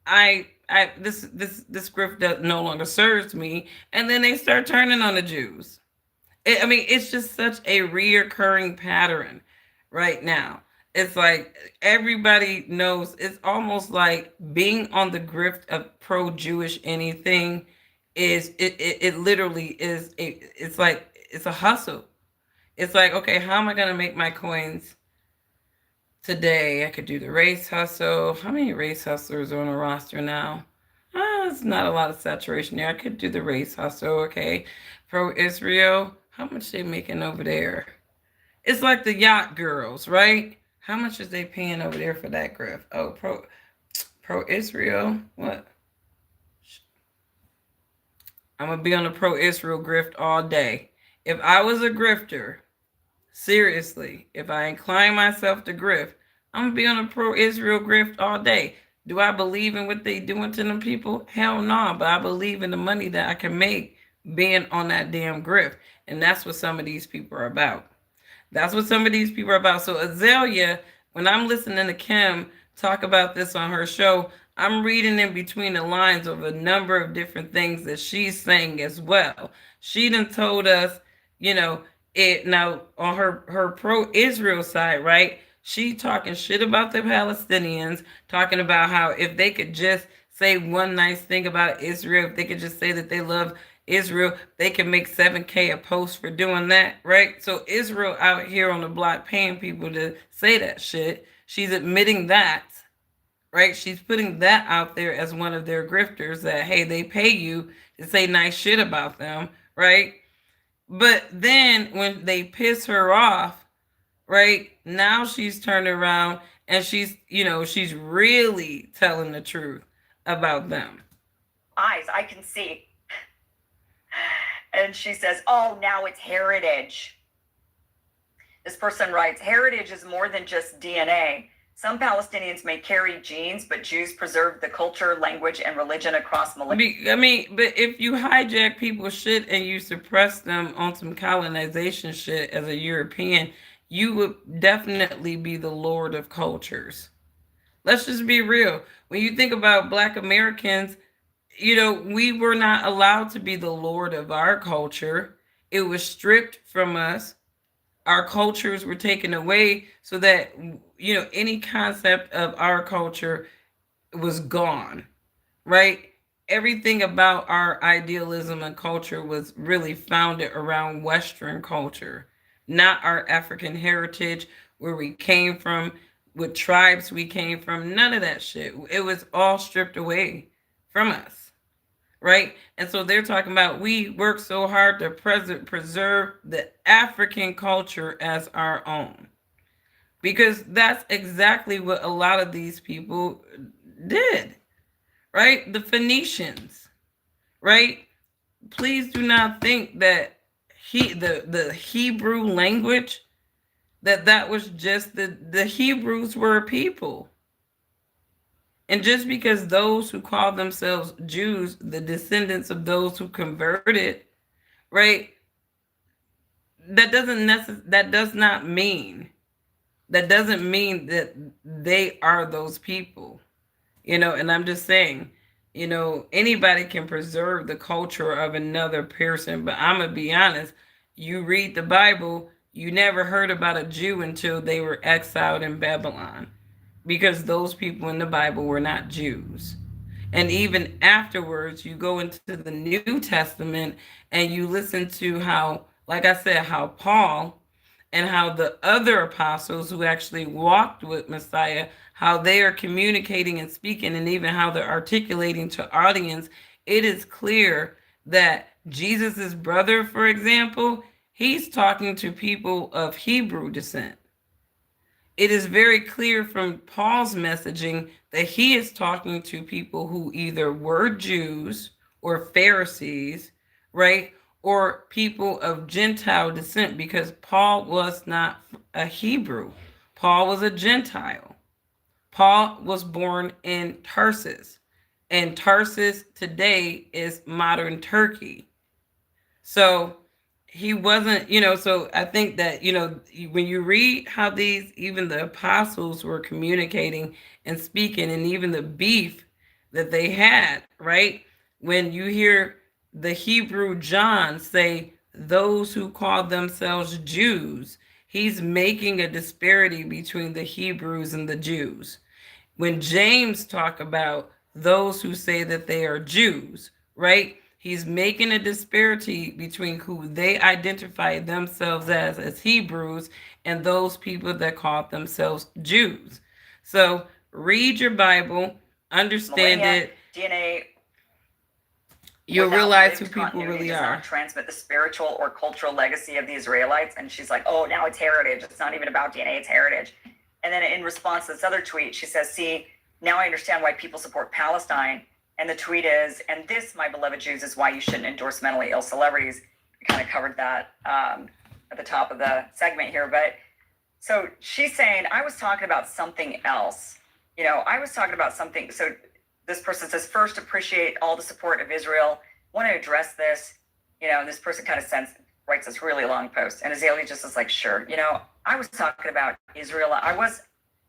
this grift no longer serves me, and then they start turning on the Jews. I mean, it's just such a reoccurring pattern right now. It's like everybody knows. It's almost like being on the grift of pro-Jewish anything is it literally is it's like it's a hustle. It's like, okay, how am I gonna make my coins today? I could do the race hustle. How many race hustlers are on a roster now? It's not a lot of saturation there. I could do the race hustle, okay. Pro Israel, how much they making over there? It's like the yacht girls, right? How much is they paying over there for that grift? Oh, pro Israel, what? I'm gonna be on the pro Israel grift all day. If I was a grifter, seriously, if I incline myself to grift, I'm gonna be on a pro Israel grift all day. Do I believe in what they doing to them people? Hell no, but I believe in the money that I can make being on that damn grift. And that's what some of these people are about. That's what some of these people are about. So Azealia, when I'm listening to Kim talk about this on her show, I'm reading in between the lines of a number of different things that she's saying as well. She done told us, you know, it now on her pro-Israel side, right? She talking shit about the Palestinians, talking about how if they could just say one nice thing about Israel, if they could just say that they love Israel, they can make 7K a post for doing that, right? So Israel out here on the block paying people to say that shit. She's admitting that, right? She's putting that out there as one of their grifters that, hey, they pay you to say nice shit about them, right? But then when they piss her off, right, now she's turned around and she's really telling the truth about them. Eyes, I can see. And she says, oh, now it's heritage. This person writes, heritage is more than just DNA. Some Palestinians may carry genes, but Jews preserve the culture, language, and religion across millennia. I mean, but if you hijack people's shit and you suppress them on some colonization shit as a European, you would definitely be the lord of cultures. Let's just be real. When you think about Black Americans, we were not allowed to be the lord of our culture. It was stripped from us. Our cultures were taken away so that, any concept of our culture was gone, right? Everything about our idealism and culture was really founded around Western culture, not our African heritage, where we came from, what tribes we came from, none of that shit. It was all stripped away from us, right? And so they're talking about we work so hard to preserve the African culture as our own. Because that's exactly what a lot of these people did, right? The Phoenicians, right? Please do not think that the Hebrew language, that was just the Hebrews were a people. And just because those who call themselves Jews, the descendants of those who converted, right? That doesn't mean that they are those people. And I'm just saying, anybody can preserve the culture of another person, but I'm gonna be honest, you read the Bible, you never heard about a Jew until they were exiled in Babylon, because those people in the Bible were not Jews. And even afterwards, you go into the New Testament and you listen to how, like I said, how Paul and how the other apostles who actually walked with Messiah, how they are communicating and speaking, and even how they're articulating to audience. It is clear that Jesus's brother, for example, he's talking to people of Hebrew descent. It is very clear from Paul's messaging that he is talking to people who either were Jews or Pharisees, right? or people of Gentile descent, because Paul was not a Hebrew. Paul was a Gentile. Paul was born in Tarsus, and Tarsus today is modern Turkey. So he wasn't, so I think that, when you read how these, even the apostles were communicating and speaking, and even the beef that they had, right? When you hear the Hebrew John say, those who call themselves Jews, he's making a disparity between the Hebrews and the Jews. When James talk about those who say that they are Jews, right? He's making a disparity between who they identify themselves as Hebrews, and those people that call themselves Jews. So read your Bible, understand it. DNA. You'll realize who people really does are. Not transmit the spiritual or cultural legacy of the Israelites. And she's like, oh, now it's heritage. It's not even about DNA, it's heritage. And then in response to this other tweet, she says, see, now I understand why people support Palestine. And the tweet is, and this, my beloved Jews, is why you shouldn't endorse mentally ill celebrities. We kind of covered that at the top of the segment here. But so she's saying, I was talking about something else. I was talking about something. So this person says, first, appreciate all the support of Israel. Want to address this. And this person kind of writes this really long post. And Azealia just is like, sure. I was talking about Israel. I was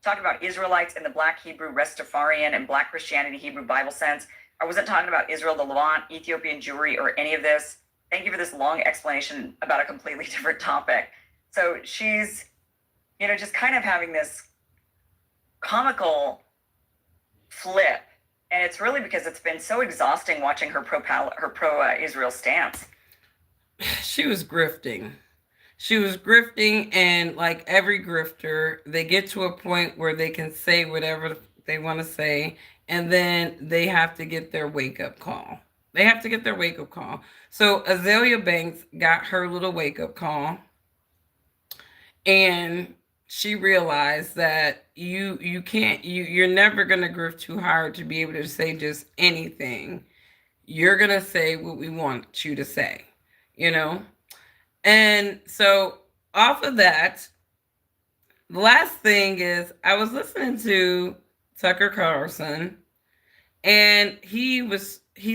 talking about Israelites in the Black Hebrew Rastafarian and Black Christianity Hebrew Bible sense. I wasn't talking about Israel, the Levant, Ethiopian Jewry, or any of this. Thank you for this long explanation about a completely different topic. So she's, just kind of having this comical flip. And it's really because it's been so exhausting watching her pro-Israel stance. She was grifting. And like every grifter, they get to a point where they can say whatever they want to say, and then they have to get their wake-up call. So Azealia Banks got her little wake-up call, and she realized that you're never going to grift too hard to be able to say just anything. You're going to say what we want you to say, And so off of that, the last thing is, I was listening to Tucker Carlson, and he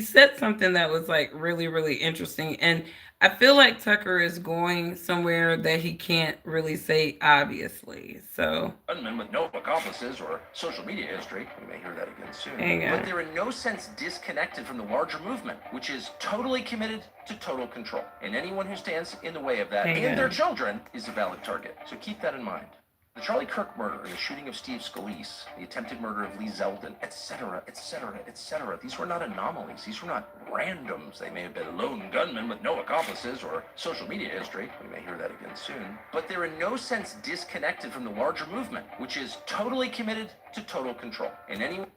said something that was like really, really interesting. And I feel like Tucker is going somewhere that he can't really say obviously. So gunmen with no accomplices or social media history. We may hear that again soon. But they're in no sense disconnected from the larger movement, which is totally committed to total control. And anyone who stands in the way of that and their children is a valid target. So keep that in mind. The Charlie Kirk murder and the shooting of Steve Scalise, the attempted murder of Lee Zeldin, etc., etc., etc. These were not anomalies. These were not randoms. They may have been lone gunmen with no accomplices or social media history. We may hear that again soon. But they're in no sense disconnected from the larger movement, which is totally committed to total control. And anyone...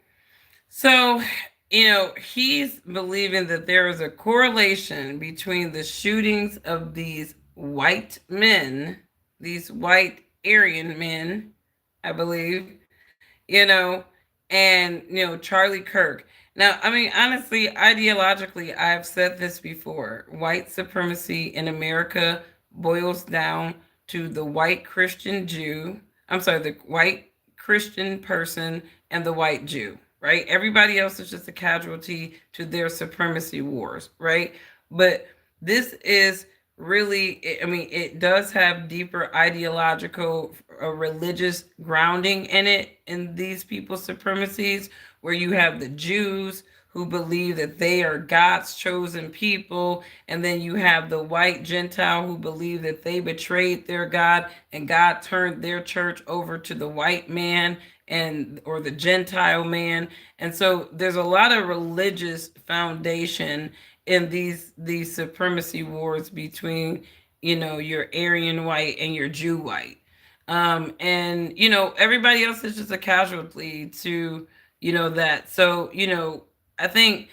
So, he's believing that there is a correlation between the shootings of these white men, these white Aryan men, I believe, and, Charlie Kirk. Now, I mean, honestly, ideologically, I've said this before. White supremacy in America boils down to the white Christian Jew. The white Christian person and the white Jew, right? Everybody else is just a casualty to their supremacy wars, right? But this is really, I mean, it does have deeper ideological, religious grounding in it, in these people's supremacies, where you have the Jews who believe that they are God's chosen people, and then you have the white Gentile who believe that they betrayed their God, and God turned their church over to the white man or the Gentile man. And so there's a lot of religious foundation in these supremacy wars between, your Aryan white and your Jew white. And, everybody else is just a casualty to, that. So, I think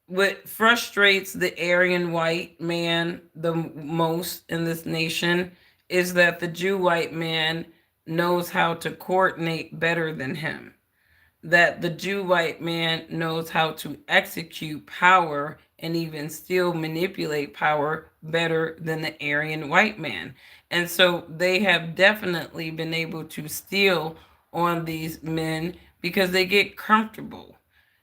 what frustrates the Aryan white man the most in this nation is that the Jew white man knows how to coordinate better than him. that the Jew white man knows how to execute power and even still manipulate power better than the Aryan white man. And so they have definitely been able to steal on these men because they get comfortable.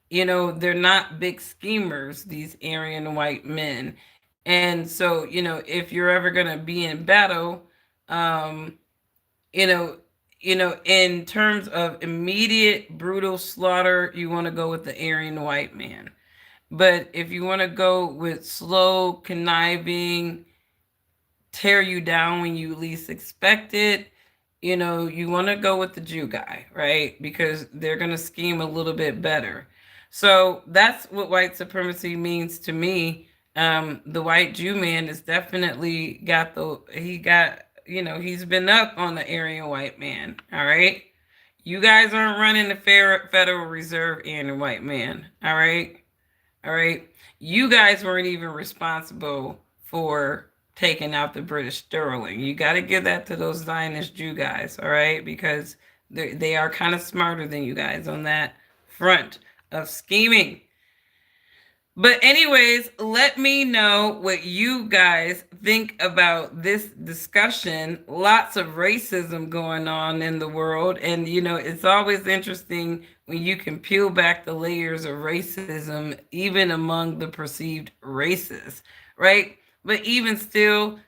They're not big schemers, these Aryan white men. And so, if you're ever going to be in battle, um, you know, in terms of immediate brutal slaughter, you want to go with the Aryan white man. But if you want to go with slow, conniving, tear you down when you least expect it, you want to go with the Jew guy, right? Because they're going to scheme a little bit better. So that's what white supremacy means to me. The white Jew man is definitely he's been up on the Aryan white man. All right. You guys aren't running the Federal Reserve, Aryan white man. All right. All right. You guys weren't even responsible for taking out the British sterling. You got to give that to those Zionist Jew guys. All right. Because they are kind of smarter than you guys on that front of scheming. But anyways, let me know what you guys think about this discussion. Lots of racism going on in the world. And, it's always interesting when you can peel back the layers of racism, even among the perceived races, right? But even still,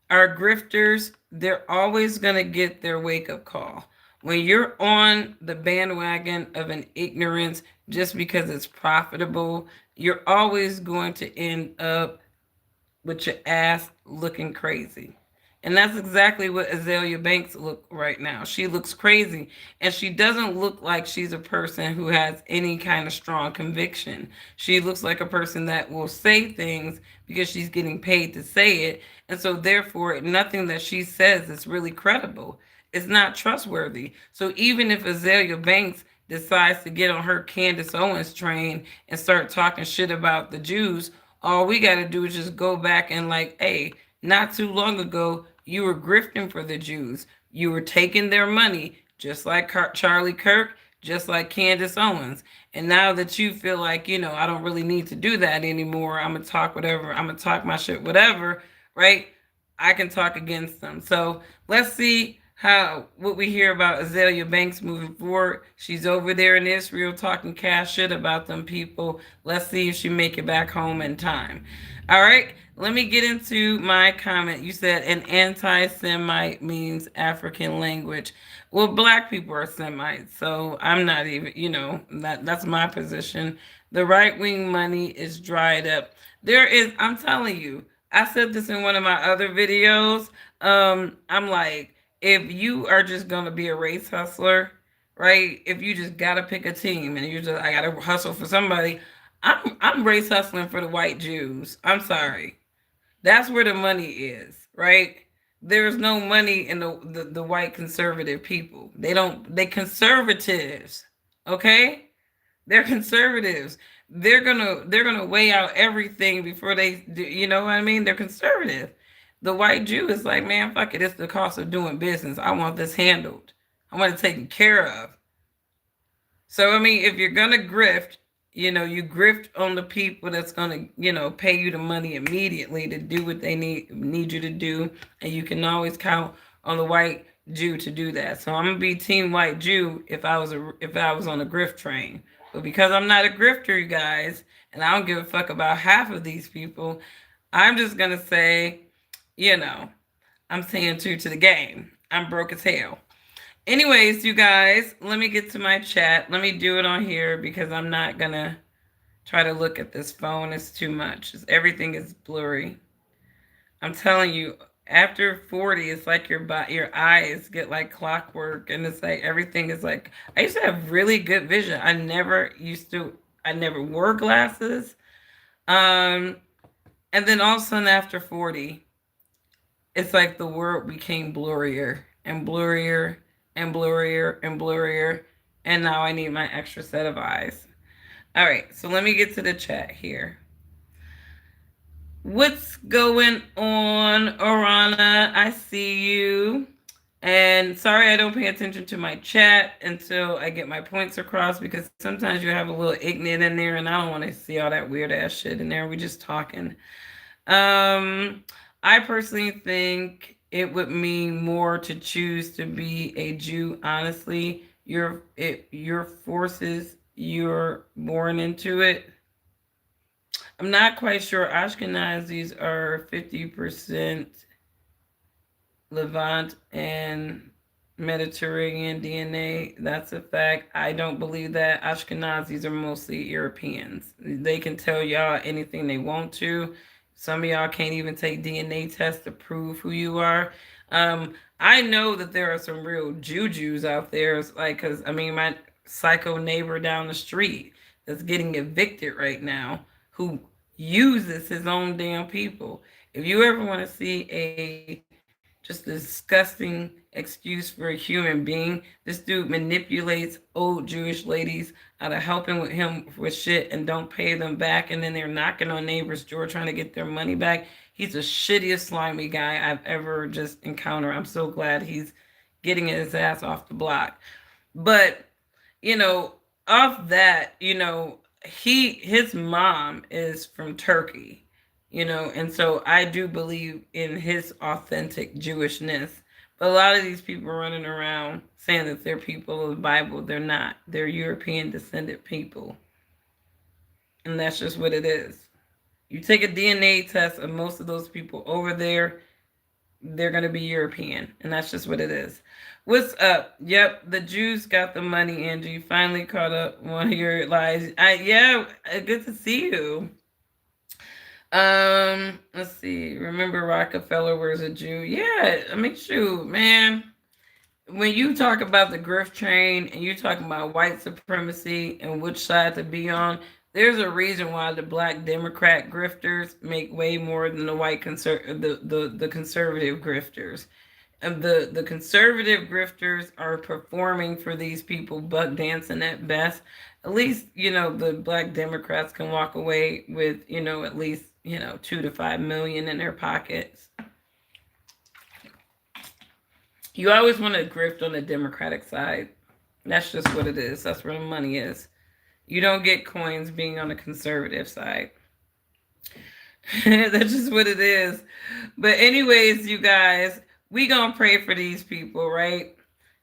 our grifters, they're always going to get their wake-up call. When you're on the bandwagon of an ignorance just because it's profitable, you're always going to end up with your ass looking crazy. And that's exactly what Azealia Banks look right now. She looks crazy, and she doesn't look like she's a person who has any kind of strong conviction. She looks like a person that will say things because she's getting paid to say it. And so therefore, nothing that she says is really credible. It's not trustworthy. So even if Azealia Banks decides to get on her Candace Owens train and start talking shit about the Jews, all we got to do is just go back and hey, not too long ago, you were grifting for the Jews. You were taking their money, just like Charlie Kirk, just like Candace Owens. And now that you feel like, I don't really need to do that anymore, I'm going to talk whatever, I'm going to talk my shit, whatever, right? I can talk against them. So let's see what we hear about Azealia Banks moving forward. She's over there in Israel talking cash shit about them people. Let's see if she make it back home in time. All right, let me get into my comment. You said an anti-Semite means African language. Well, black people are Semites, so I'm not even, that's my position. The right-wing money is dried up. I'm telling you, I said this in one of my other videos. I'm like, if you are just going to be a race hustler, right? If you just got to pick a team and I got to hustle for somebody, I'm race hustling for the white Jews. I'm sorry. That's where the money is, right? There's no money in the white conservative people. They conservatives, okay? They're conservatives. They're gonna weigh out everything before they do, you know what I mean? They're conservative. The white Jew is like, man, fuck it. It's the cost of doing business. I want this handled. I want it taken care of. So, I mean, if you're going to grift, you grift on the people that's going to, pay you the money immediately to do what they need you to do. And you can always count on the white Jew to do that. So I'm going to be team white Jew if I was on a grift train. But because I'm not a grifter, you guys, and I don't give a fuck about half of these people, I'm just going to say, I'm saying true to the game. I'm broke as hell. Anyways, you guys, let me get to my chat. Let me do it on here because I'm not going to try to look at this phone. It's too much. Everything is blurry. I'm telling you, after 40, it's like your eyes get like clockwork, and it's like everything is like, I used to have really good vision. I never wore glasses. And then all of a sudden after 40, it's like the world became blurrier and blurrier and blurrier and blurrier. And now I need my extra set of eyes. All right, so let me get to the chat here. What's going on, Orana? I see you. And sorry I don't pay attention to my chat until I get my points across, because sometimes you have a little ignorant in there and I don't want to see all that weird ass shit in there. We just talking. I personally think it would mean more to choose to be a Jew. Honestly, your forces, you're born into it. I'm not quite sure. Ashkenazis are 50% Levant and Mediterranean DNA. That's a fact. I don't believe that. Ashkenazis are mostly Europeans. They can tell y'all anything they want to. Some of y'all can't even take DNA tests to prove who you are. I know that there are some real Jujus out there. It's like, because I mean, my psycho neighbor down the street that's getting evicted right now, who uses his own damn people. If you ever want to see a just a disgusting excuse for a human being. This dude manipulates old Jewish ladies out of helping with him with shit and don't pay them back. And then they're knocking on neighbors' door trying to get their money back. He's the shittiest, slimy guy I've ever just encountered. I'm so glad he's getting his ass off the block. But, you know, off that, you know, his mom is from Turkey, you know, and so I do believe in his authentic Jewishness. But a lot of these people running around saying that they're people of the Bible, they're not. They're European descended people. And that's just what it is. You take a DNA test of most of those people over there, they're going to be European. And that's just what it is. What's up? Yep, the Jews got the money, Angie. You finally caught up one of your lies. Yeah, good to see you. Let's see. Remember Rockefeller was a Jew. Yeah, I mean, shoot, man. When you talk about the grift train and you talking about white supremacy and which side to be on, there's a reason why the black Democrat grifters make way more than the white the conservative grifters. And the conservative grifters are performing for these people, buck dancing at best. At least, you know, the black Democrats can walk away with, you know, at least, you know, 2 to 5 million in their pockets. You always want to grift on the Democratic side. That's just what it is. That's where the money is. You don't get coins being on the conservative side. That's just what it is. But anyways, you guys, we gonna pray for these people, right?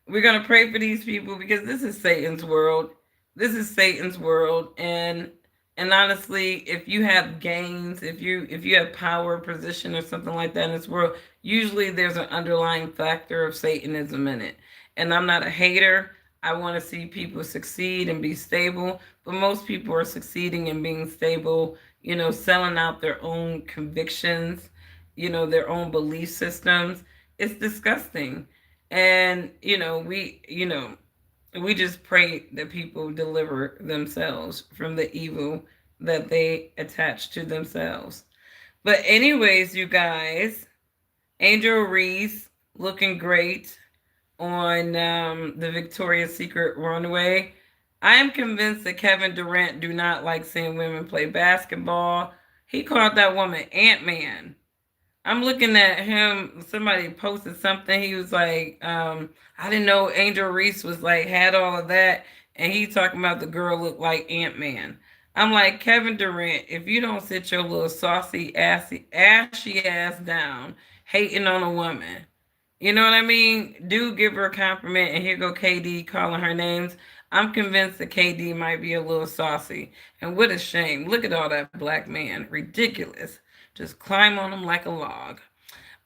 We're gonna pray for these people because this is Satan's world. This is Satan's world, and honestly, if you have gains, if you have power, position, or something like that in this world, usually there's an underlying factor of Satanism in it. And I'm not a hater. I want to see people succeed and be stable, but most people are succeeding and being stable, you know, selling out their own convictions, you know, their own belief systems. It's disgusting. And, you know, we just pray that people deliver themselves from the evil that they attach to themselves. But anyways, you guys, Angel Reese looking great on the Victoria's Secret runway. I am convinced that Kevin Durant do not like seeing women play basketball. He called that woman Ant-Man. I'm looking at him. Somebody posted something. He was like, I didn't know Angel Reese was like, had all of that. And he talking about the girl looked like Ant-Man. I'm like, Kevin Durant, if you don't sit your little saucy, ashy ass down, hating on a woman, you know what I mean? Do give her a compliment. And here go KD calling her names. I'm convinced that KD might be a little saucy. And what a shame. Look at all that black man. Ridiculous. Just climb on them like a log.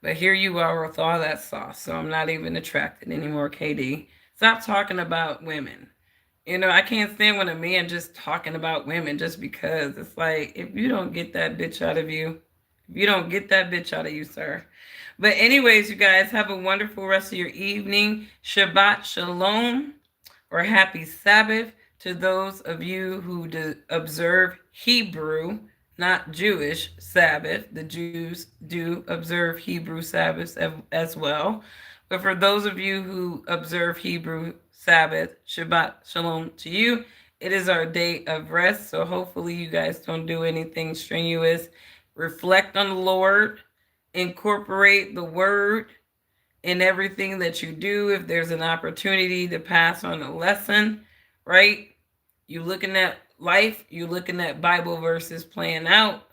But here you are with all that sauce. So I'm not even attracted anymore, KD. Stop talking about women. You know, I can't stand when a man just talking about women just because. It's like, if you don't get that bitch out of you, if you don't get that bitch out of you, sir. But anyways, you guys, have a wonderful rest of your evening. Shabbat Shalom, or happy Sabbath to those of you who observe Hebrew, not Jewish Sabbath. The Jews do observe Hebrew Sabbaths as well. But for those of you who observe Hebrew Sabbath, Shabbat Shalom to you. It is our day of rest. So hopefully you guys don't do anything strenuous. Reflect on the Lord. Incorporate the word. in everything that you do. If there's an opportunity to pass on a lesson, right? You looking at life, you looking at Bible verses playing out.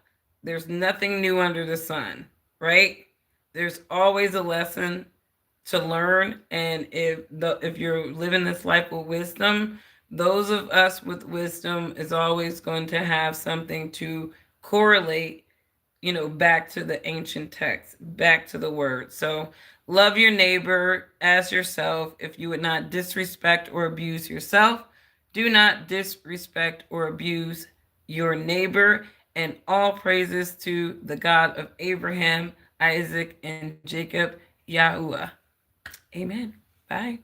There's nothing new under the sun, right? There's always a lesson to learn, and if you're living this life with wisdom, those of us with wisdom is always going to have something to correlate, back to the ancient text, back to the word. So love your neighbor as yourself. If you would not disrespect or abuse yourself, do not disrespect or abuse your neighbor. And all praises to the God of Abraham, Isaac, and Jacob, Yahuwah. Amen. Bye.